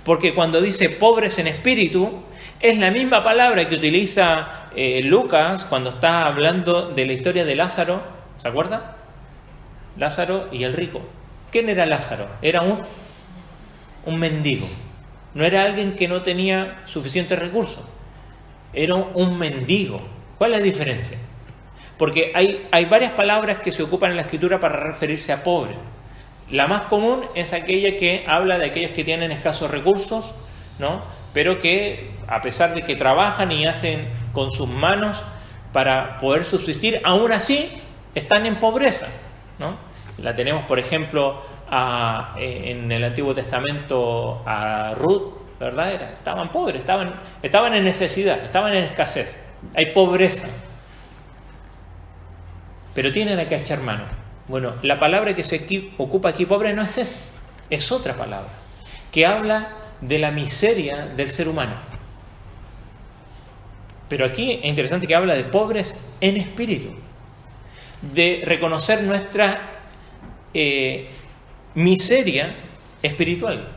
Porque cuando dice pobres en espíritu, es la misma palabra que utiliza Lucas cuando está hablando de la historia de Lázaro. ¿Se acuerda? Lázaro y el rico. ¿Quién era Lázaro? Era un mendigo. No era alguien que no tenía suficientes recursos. Era un mendigo. ¿Cuál es la diferencia? Porque hay varias palabras que se ocupan en la Escritura para referirse a pobre. La más común es aquella que habla de aquellos que tienen escasos recursos, ¿no? Pero que a pesar de que trabajan y hacen con sus manos para poder subsistir, aún así están en pobreza, ¿no? La tenemos, por ejemplo, en el Antiguo Testamento a Ruth, ¿verdad? Estaban pobres, estaban en necesidad, estaban en escasez. Hay pobreza. Pero tienen a que echar mano. Bueno, la palabra que se ocupa aquí, pobre, no es esa, es otra palabra, que habla de la miseria del ser humano. Pero aquí es interesante que habla de pobres en espíritu, de reconocer nuestra miseria espiritual.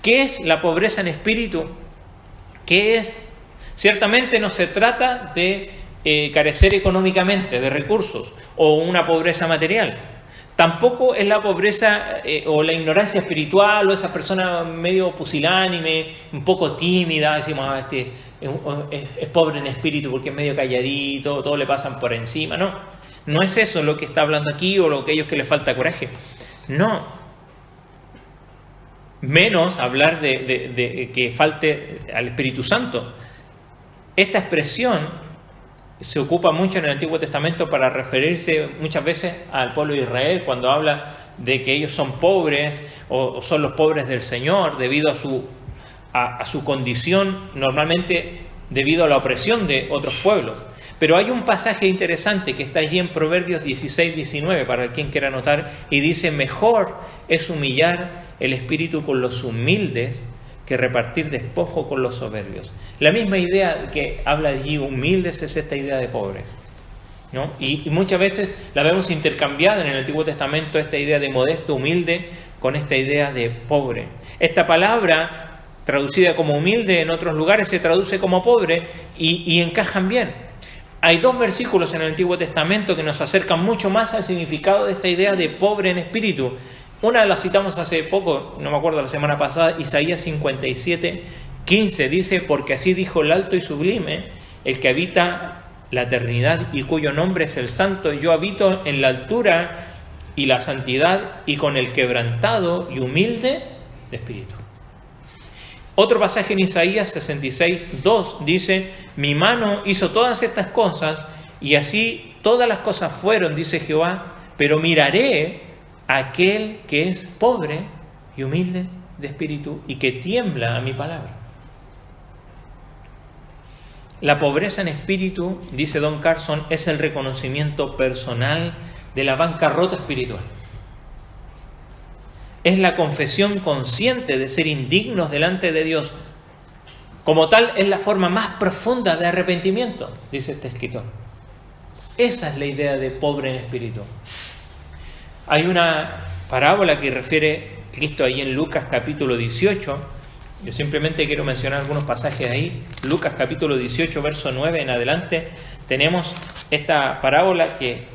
¿Qué es la pobreza en espíritu? ¿Qué es? Ciertamente no se trata de carecer económicamente de recursos o una pobreza material. Tampoco es la pobreza o la ignorancia espiritual o esa persona medio pusilánime, un poco tímida, decimos, es pobre en espíritu porque es medio calladito, todo le pasan por encima. No es eso lo que está hablando aquí o lo que ellos que les falta coraje. No. Menos hablar de que falte al Espíritu Santo. Esta expresión se ocupa mucho en el Antiguo Testamento para referirse muchas veces al pueblo de Israel cuando habla de que ellos son pobres o son los pobres del Señor debido a su condición, normalmente debido a la opresión de otros pueblos. Pero hay un pasaje interesante que está allí en Proverbios 16-19 para quien quiera anotar y dice: mejor es humillar el espíritu con los humildes que repartir despojo con los soberbios. La misma idea que habla allí, humildes, es esta idea de pobres, ¿no? Y muchas veces la vemos intercambiada en el Antiguo Testamento, esta idea de modesto, humilde, con esta idea de pobre. Esta palabra, traducida como humilde, en otros lugares se traduce como pobre y encajan bien. Hay dos versículos en el Antiguo Testamento que nos acercan mucho más al significado de esta idea de pobre en espíritu. Una la citamos hace poco, no me acuerdo, la semana pasada, Isaías 57:15, dice: porque así dijo el alto y sublime, el que habita la eternidad y cuyo nombre es el Santo, yo habito en la altura y la santidad y con el quebrantado y humilde de espíritu. Otro pasaje en Isaías 66:2 dice: mi mano hizo todas estas cosas y así todas las cosas fueron, dice Jehová, pero miraré a aquel que es pobre y humilde de espíritu y que tiembla a mi palabra. La pobreza en espíritu, dice Don Carson, es el reconocimiento personal de la bancarrota espiritual. Es la confesión consciente de ser indignos delante de Dios. Como tal, es la forma más profunda de arrepentimiento, dice este escritor. Esa es la idea de pobre en espíritu. Hay una parábola que refiere Cristo ahí en Lucas capítulo 18. Yo simplemente quiero mencionar algunos pasajes ahí. Lucas capítulo 18, verso 9 en adelante. Tenemos esta parábola que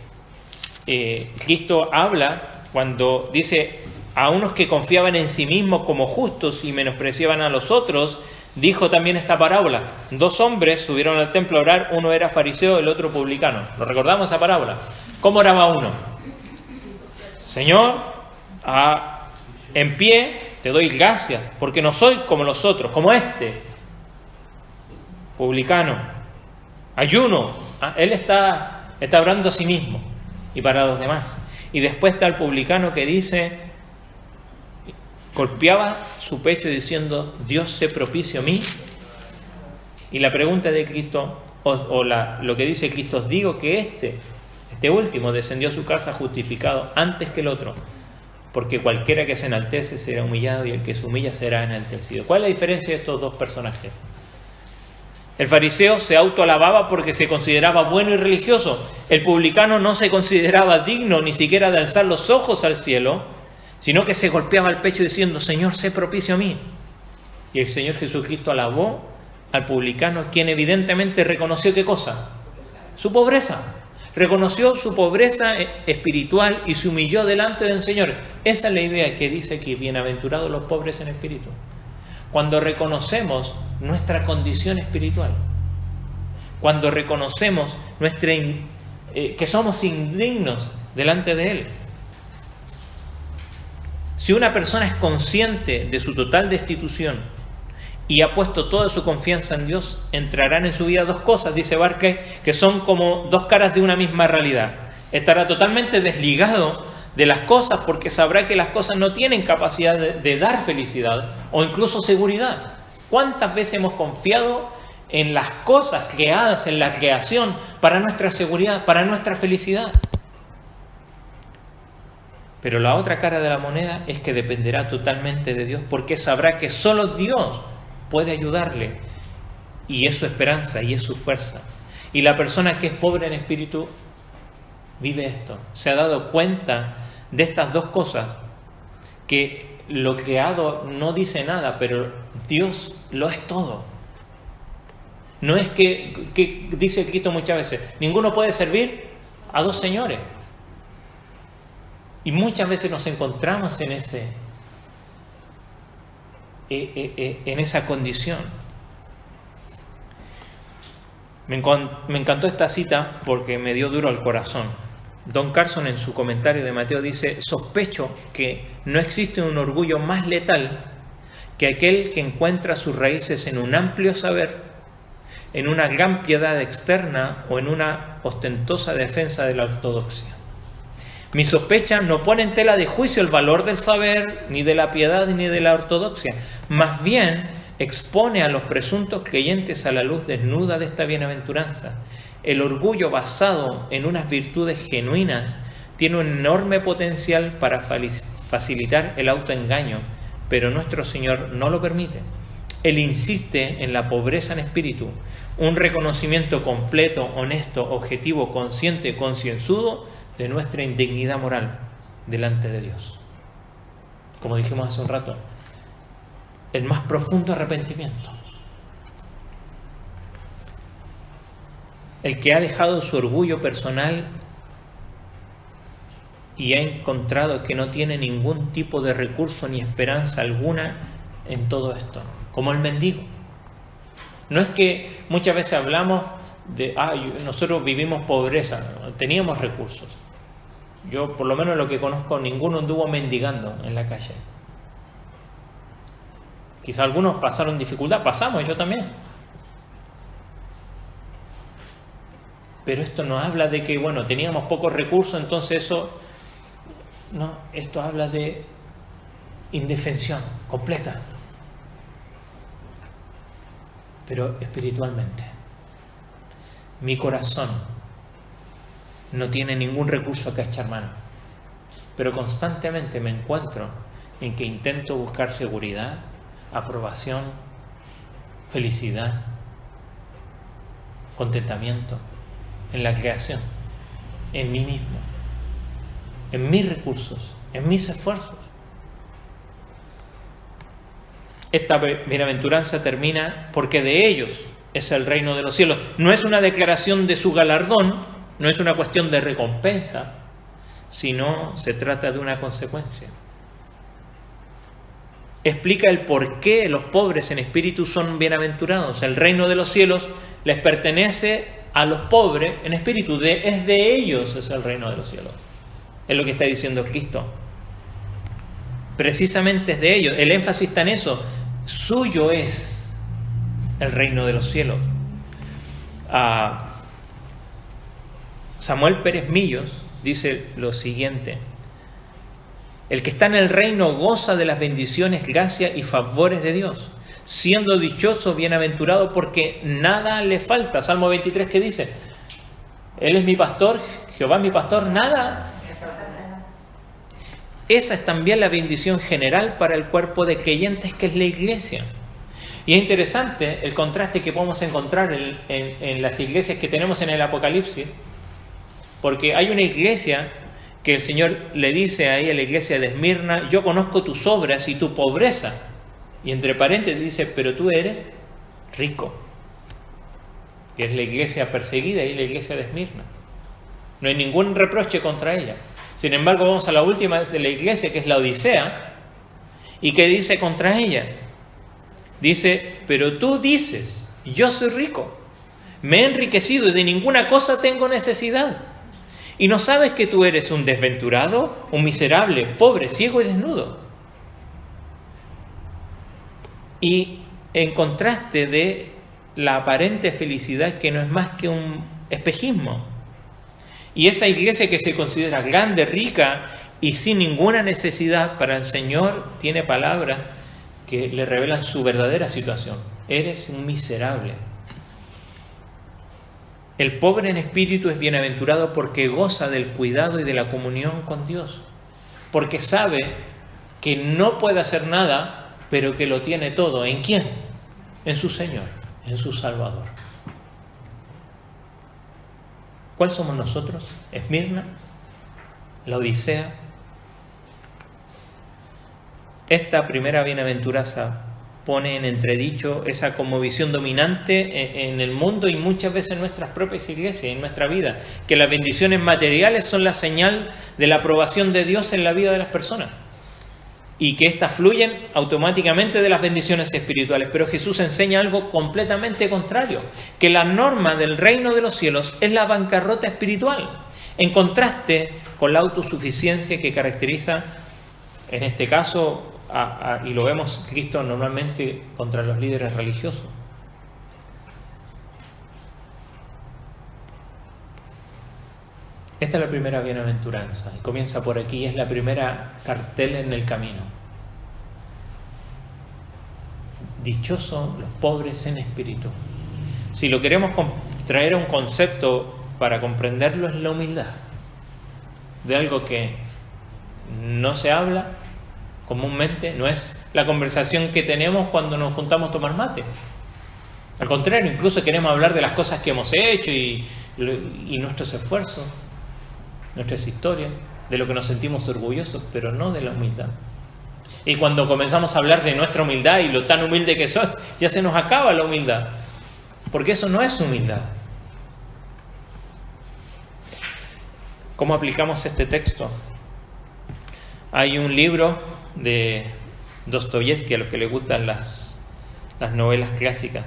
Cristo habla cuando dice: a unos que confiaban en sí mismos como justos y menospreciaban a los otros, dijo también esta parábola. 2 hombres subieron al templo a orar, uno era fariseo, el otro publicano. ¿Lo recordamos esa parábola? ¿Cómo oraba uno? Señor, en pie te doy gracias, porque no soy como los otros, como este publicano. Ayuno. Él está orando a sí mismo y para los demás. Y después está el publicano que dice, golpeaba su pecho diciendo: Dios sé propicio a mí. Y la pregunta de Cristo, lo que dice Cristo: os digo que este último descendió a su casa justificado antes que el otro, porque cualquiera que se enaltece será humillado y el que se humilla será enaltecido. ¿Cuál es la diferencia de estos dos personajes? El fariseo se autoalababa porque se consideraba bueno y religioso. El publicano no se consideraba digno ni siquiera de alzar los ojos al cielo, sino que se golpeaba el pecho diciendo: Señor, sé propicio a mí. Y el Señor Jesucristo alabó al publicano, quien evidentemente reconoció ¿qué cosa? Su pobreza. Reconoció su pobreza espiritual y se humilló delante del Señor. Esa es la idea que dice aquí: bienaventurados los pobres en espíritu. Cuando reconocemos nuestra condición espiritual, cuando reconocemos que somos indignos delante de Él. Si una persona es consciente de su total destitución y ha puesto toda su confianza en Dios, entrarán en su vida 2 cosas, dice Barclay, que son como 2 caras de una misma realidad. Estará totalmente desligado de las cosas porque sabrá que las cosas no tienen capacidad de dar felicidad o incluso seguridad. ¿Cuántas veces hemos confiado en las cosas creadas, en la creación, para nuestra seguridad, para nuestra felicidad? Pero la otra cara de la moneda es que dependerá totalmente de Dios, porque sabrá que solo Dios puede ayudarle, y es su esperanza y es su fuerza. Y la persona que es pobre en espíritu vive esto, se ha dado cuenta de estas 2 cosas, que lo creado no dice nada, pero Dios lo es todo. No es que dice Cristo muchas veces: ninguno puede servir a 2 señores. Y muchas veces nos encontramos en esa condición. Me encantó esta cita porque me dio duro al corazón. Don Carson, en su comentario de Mateo, dice: sospecho que no existe un orgullo más letal que aquel que encuentra sus raíces en un amplio saber, en una gran piedad externa o en una ostentosa defensa de la ortodoxia. Mi sospecha no pone en tela de juicio el valor del saber, ni de la piedad, ni de la ortodoxia. Más bien, expone a los presuntos creyentes a la luz desnuda de esta bienaventuranza. El orgullo basado en unas virtudes genuinas tiene un enorme potencial para facilitar el autoengaño, pero nuestro Señor no lo permite. Él insiste en la pobreza en espíritu, un reconocimiento completo, honesto, objetivo, consciente, concienzudo de nuestra indignidad moral delante de Dios. Como dijimos hace un rato, el más profundo arrepentimiento. El que ha dejado su orgullo personal y ha encontrado que no tiene ningún tipo de recurso ni esperanza alguna en todo esto, como el mendigo. No es que muchas veces hablamos de, nosotros vivimos pobreza, teníamos recursos. Yo, por lo menos lo que conozco, ninguno anduvo mendigando en la calle. Quizá algunos pasaron dificultad, pasamos, yo también. Pero esto no habla de que, teníamos pocos recursos, entonces eso... No, esto habla de indefensión completa. Pero espiritualmente. mi corazón no tiene ningún recurso a que echar mano, pero constantemente me encuentro en que intento buscar seguridad, aprobación, felicidad, contentamiento en la creación, en mí mismo, en mis recursos, en mis esfuerzos. Esta bienaventuranza termina porque de ellos es el reino de los cielos. No es una declaración de su galardón, no es una cuestión de recompensa, sino se trata de una consecuencia. Explica el por qué los pobres en espíritu son bienaventurados. El reino de los cielos les pertenece a los pobres en espíritu. Es de ellos es el reino de los cielos. Es lo que está diciendo Cristo. Precisamente es de ellos. El énfasis está en eso. Suyo es el reino de los cielos. Samuel Pérez Millos dice lo siguiente: el que está en el reino goza de las bendiciones, gracias y favores de Dios, siendo dichoso, bienaventurado, porque nada le falta. Salmo 23, ¿qué dice? Él es mi pastor, Jehová es mi pastor, nada. Esa es también la bendición general para el cuerpo de creyentes, que es la iglesia. Y es interesante el contraste que podemos encontrar en las iglesias que tenemos en el Apocalipsis, porque hay una iglesia que el Señor le dice ahí a la iglesia de Esmirna: yo conozco tus obras y tu pobreza. Y entre paréntesis dice: pero tú eres rico. Que es la iglesia perseguida y la iglesia de Esmirna. No hay ningún reproche contra ella. Sin embargo, vamos a la última de la iglesia, que es la Odisea. ¿Y qué dice contra ella? Dice: pero tú dices, yo soy rico, me he enriquecido y de ninguna cosa tengo necesidad. ¿Y no sabes que tú eres un desventurado, un miserable, pobre, ciego y desnudo? Y en contraste de la aparente felicidad, que no es más que un espejismo. Y esa iglesia que se considera grande, rica y sin ninguna necesidad, para el Señor tiene palabras que le revelan su verdadera situación. Eres un miserable. El pobre en espíritu es bienaventurado porque goza del cuidado y de la comunión con Dios, porque sabe que no puede hacer nada, pero que lo tiene todo. ¿En quién? En su Señor, en su Salvador. ¿Cuál somos nosotros? Esmirna, la Odisea. Esta primera bienaventuranza pone en entredicho esa cosmovisión dominante en el mundo y muchas veces en nuestras propias iglesias, en nuestra vida, que las bendiciones materiales son la señal de la aprobación de Dios en la vida de las personas y que éstas fluyen automáticamente de las bendiciones espirituales. Pero Jesús enseña algo completamente contrario, que la norma del reino de los cielos es la bancarrota espiritual, en contraste con la autosuficiencia que caracteriza, en este caso, y lo vemos Cristo normalmente contra los líderes religiosos. Esta es la primera bienaventuranza y comienza por aquí, es la primera cartel en el camino. Dichosos los pobres en espíritu. Si lo queremos traer a un concepto para comprenderlo, es la humildad, de algo que no se habla comúnmente, no es la conversación que tenemos cuando nos juntamos a tomar mate. Al contrario, incluso queremos hablar de las cosas que hemos hecho y nuestros esfuerzos, nuestras historias, de lo que nos sentimos orgullosos, pero no de la humildad. Y cuando comenzamos a hablar de nuestra humildad y lo tan humilde que soy, ya se nos acaba la humildad, porque eso no es humildad. ¿Cómo aplicamos este texto? Hay un libro de Dostoyevsky, a los que les gustan las novelas clásicas,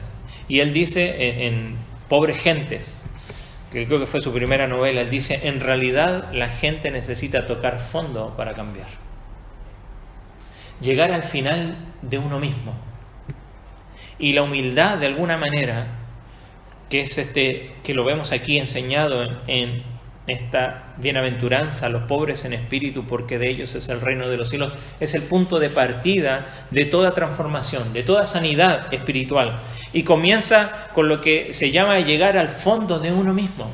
y él dice en Pobres Gentes, que creo que fue su primera novela, él dice: en realidad la gente necesita tocar fondo para cambiar, llegar al final de uno mismo. Y la humildad, de alguna manera, que es que lo vemos aquí enseñado en esta bienaventuranza a los pobres en espíritu, porque de ellos es el reino de los cielos, es el punto de partida de toda transformación, de toda sanidad espiritual. Y comienza con lo que se llama llegar al fondo de uno mismo,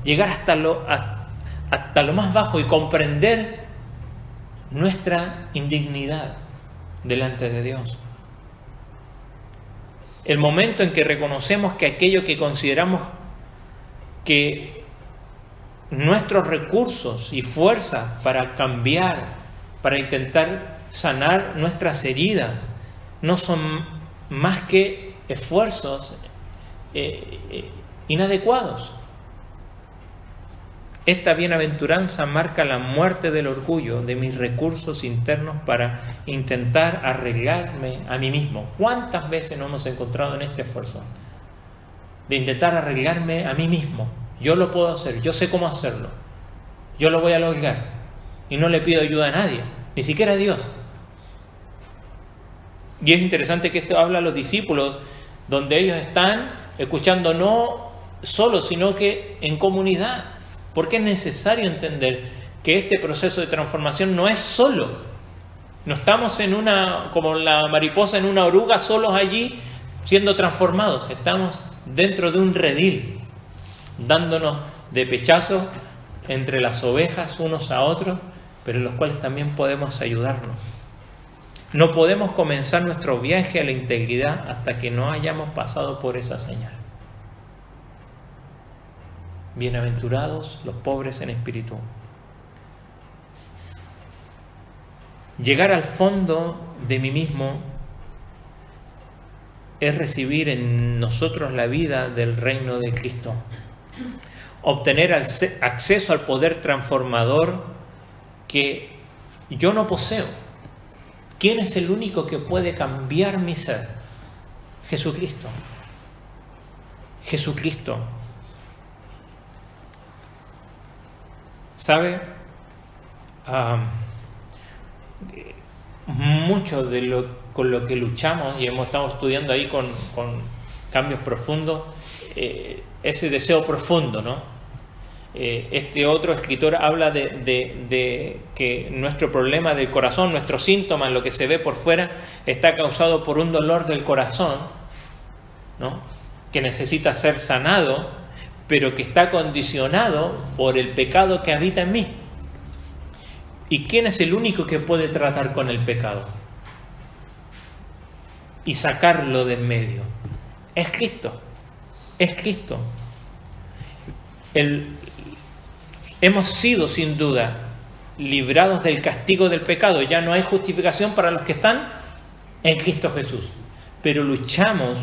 llegar hasta lo más bajo y comprender nuestra indignidad delante de Dios. El momento en que reconocemos que aquello que consideramos que nuestros recursos y fuerzas para cambiar, para intentar sanar nuestras heridas, no son más que esfuerzos inadecuados. Esta bienaventuranza marca la muerte del orgullo de mis recursos internos para intentar arreglarme a mí mismo. ¿Cuántas veces nos hemos encontrado en este esfuerzo? De intentar arreglarme a mí mismo. Yo lo puedo hacer, yo sé cómo hacerlo. Yo lo voy a lograr. Y no le pido ayuda a nadie, ni siquiera a Dios. Y es interesante que esto habla a los discípulos, donde ellos están escuchando no solo, sino que en comunidad. Porque es necesario entender que este proceso de transformación no es solo. No estamos como la mariposa en una oruga, solos allí siendo transformados. Estamos dentro de un redil, dándonos de pechazos entre las ovejas unos a otros, pero en los cuales también podemos ayudarnos. No podemos comenzar nuestro viaje a la integridad hasta que no hayamos pasado por esa señal. Bienaventurados los pobres en espíritu. Llegar al fondo de mí mismo es recibir en nosotros la vida del reino de Cristo. Obtener acceso al poder transformador que yo no poseo. ¿Quién es el único que puede cambiar mi ser? Jesucristo. Jesucristo. ¿Sabe? Mucho de con lo que luchamos, y estado estudiando ahí con cambios profundos, ese deseo profundo, ¿no? Este otro escritor habla de que nuestro problema del corazón, nuestro síntoma, lo que se ve por fuera, está causado por un dolor del corazón, ¿no? Que necesita ser sanado, pero que está condicionado por el pecado que habita en mí. ¿Y quién es el único que puede tratar con el pecado y sacarlo de en medio? Es Cristo. Es Cristo. Hemos sido sin duda librados del castigo del pecado. Ya no hay justificación para los que están en Cristo Jesús. Pero luchamos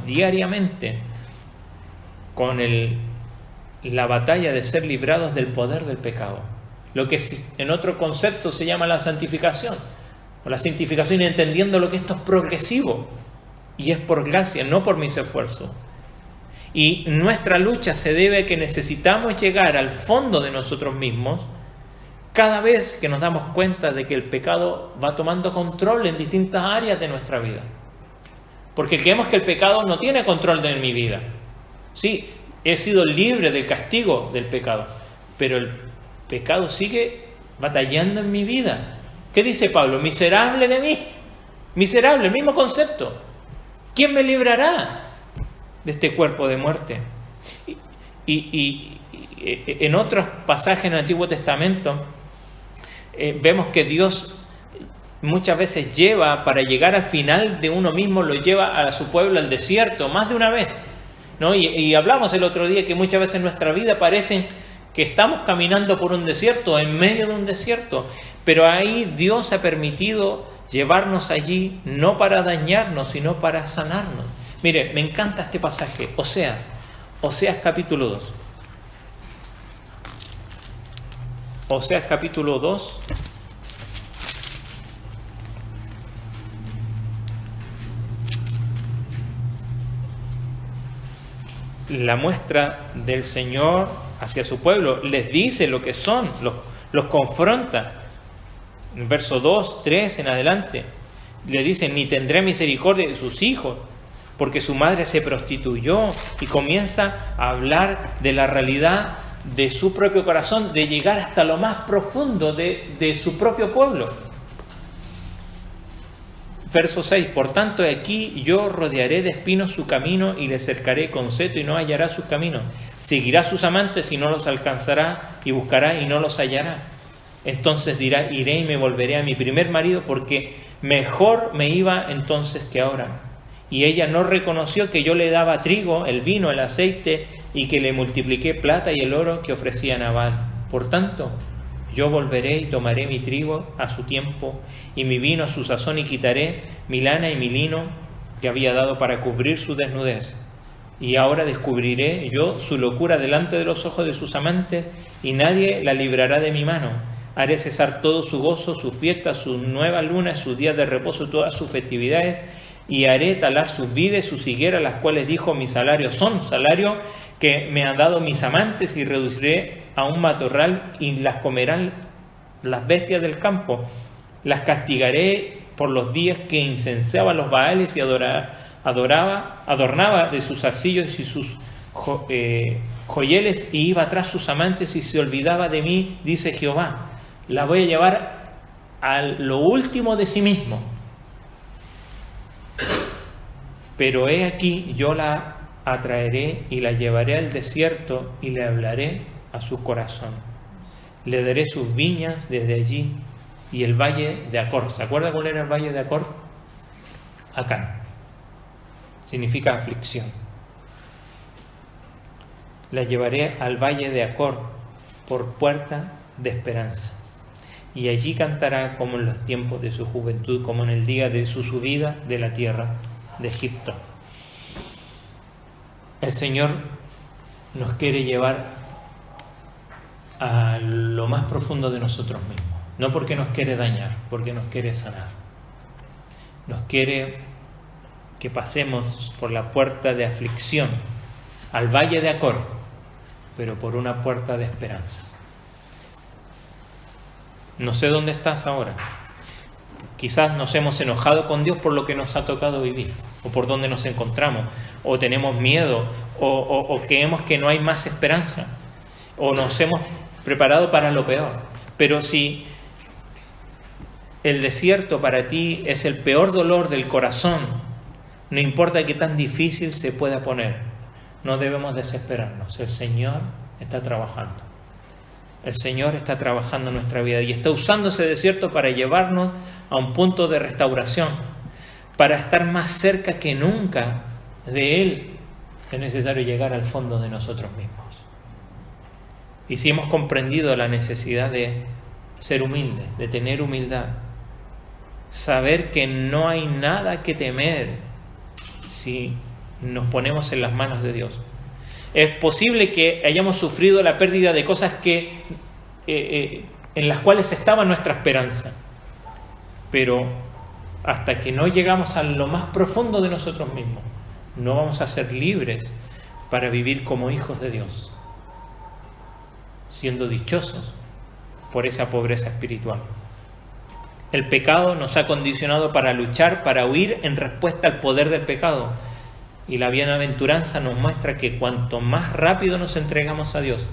diariamente con la batalla de ser librados del poder del pecado. Lo que en otro concepto se llama la santificación. O la santificación, entendiendo lo que esto es progresivo. Y es por gracia, no por mis esfuerzos. Y nuestra lucha se debe a que necesitamos llegar al fondo de nosotros mismos cada vez que nos damos cuenta de que el pecado va tomando control en distintas áreas de nuestra vida. Porque creemos que el pecado no tiene control de mi vida. Sí, he sido libre del castigo del pecado, pero el pecado sigue batallando en mi vida. ¿Qué dice Pablo? Miserable de mí. Miserable, el mismo concepto. ¿Quién me librará de este cuerpo de muerte? Y en otros pasajes en el Antiguo Testamento vemos que Dios muchas veces para llegar al final de uno mismo, lo lleva a su pueblo al desierto, más de una vez, ¿no? Y hablamos el otro día que muchas veces en nuestra vida parecen que estamos caminando por un desierto, en medio de un desierto, pero ahí Dios ha permitido llevarnos allí, no para dañarnos, sino para sanarnos. Mire, me encanta este pasaje, Oseas capítulo 2. Oseas capítulo 2. La muestra del Señor hacia su pueblo, les dice lo que son, los confronta. En verso 2, 3 en adelante, le dice: ni tendré misericordia de sus hijos, porque su madre se prostituyó, y comienza a hablar de la realidad de su propio corazón, de llegar hasta lo más profundo de su propio pueblo. Verso 6, por tanto aquí yo rodearé de espinos su camino y le cercaré con seto y no hallará sus caminos. Seguirá sus amantes y no los alcanzará, y buscará y no los hallará. Entonces dirá, iré y me volveré a mi primer marido, porque mejor me iba entonces que ahora. Y ella no reconoció que yo le daba trigo, el vino, el aceite, y que le multipliqué plata y el oro que ofrecía Nabal. Por tanto, yo volveré y tomaré mi trigo a su tiempo, y mi vino a su sazón, y quitaré mi lana y mi lino que había dado para cubrir su desnudez. Y ahora descubriré yo su locura delante de los ojos de sus amantes, y nadie la librará de mi mano. Haré cesar todo su gozo, sus fiestas, sus nuevas lunas, sus días de reposo, todas sus festividades, y haré talar sus vides, sus higueras, las cuales dijo mi salario son salario que me han dado mis amantes, y reduciré a un matorral y las comerán las bestias del campo. Las castigaré por los días que incensaba los Baales y adornaba de sus arcillos y sus joyeles, y iba tras sus amantes y se olvidaba de mí, dice Jehová. La voy a llevar a lo último de sí mismo. Pero he aquí, yo la atraeré y la llevaré al desierto y le hablaré a su corazón. Le daré sus viñas desde allí y el valle de Acor. ¿Se acuerda cuál era el valle de Acor? Acán. Significa aflicción. La llevaré al valle de Acor por puerta de esperanza. Y allí cantará como en los tiempos de su juventud, como en el día de su subida de la tierra de Egipto. El Señor nos quiere llevar a lo más profundo de nosotros mismos. No porque nos quiere dañar, porque nos quiere sanar. Nos quiere que pasemos por la puerta de aflicción al valle de Acor, pero por una puerta de esperanza. No sé dónde estás ahora. Quizás nos hemos enojado con Dios por lo que nos ha tocado vivir, o por donde nos encontramos, o tenemos miedo, o creemos que no hay más esperanza, o nos hemos preparado para lo peor. Pero si el desierto para ti es el peor dolor del corazón, no importa qué tan difícil se pueda poner, no debemos desesperarnos. El Señor está trabajando. El Señor está trabajando en nuestra vida y está usando ese desierto para llevarnos a un punto de restauración, para estar más cerca que nunca de Él. Es necesario llegar al fondo de nosotros mismos. Y si hemos comprendido la necesidad de ser humildes, de tener humildad, saber que no hay nada que temer si nos ponemos en las manos de Dios. Es posible que hayamos sufrido la pérdida de cosas en las cuales estaba nuestra esperanza, pero hasta que no llegamos a lo más profundo de nosotros mismos, no vamos a ser libres para vivir como hijos de Dios, siendo dichosos por esa pobreza espiritual. El pecado nos ha condicionado para luchar, para huir en respuesta al poder del pecado. Y la bienaventuranza nos muestra que cuanto más rápido nos entregamos a Dios,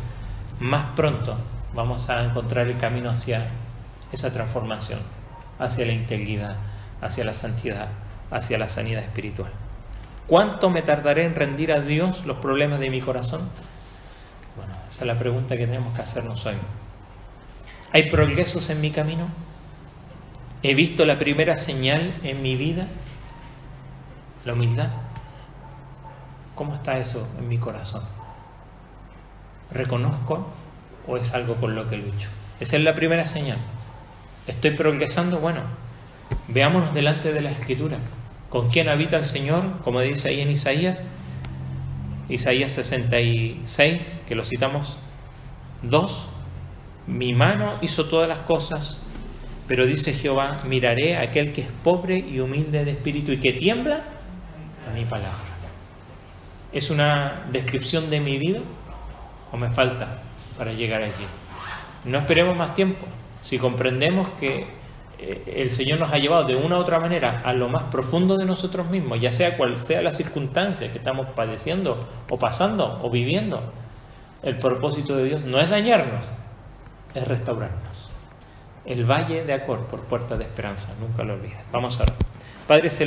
más pronto vamos a encontrar el camino hacia esa transformación, hacia la integridad, hacia la santidad, hacia la sanidad espiritual. ¿Cuánto me tardaré en rendir a Dios los problemas de mi corazón? Bueno, esa es la pregunta que tenemos que hacernos hoy. ¿Hay progresos en mi camino? ¿He visto la primera señal en mi vida? La humildad. ¿Cómo está eso en mi corazón? ¿Reconozco o es algo con lo que lucho? Esa es la primera señal. ¿Estoy progresando? Bueno, veámonos delante de la Escritura. ¿Con quién habita el Señor? Como dice ahí en Isaías 66, que lo citamos 2. Mi mano hizo todas las cosas, pero dice Jehová, miraré a aquel que es pobre y humilde de espíritu y que tiembla a mi palabra. ¿Es una descripción de mi vida o me falta para llegar allí? No esperemos más tiempo. Si comprendemos que el Señor nos ha llevado de una u otra manera a lo más profundo de nosotros mismos, ya sea cual sea la circunstancia que estamos padeciendo o pasando o viviendo, El propósito de Dios no es dañarnos, es restaurarnos. El valle de Acor por puerta de esperanza, nunca lo olvides. Vamos a ver. Padre Celestial,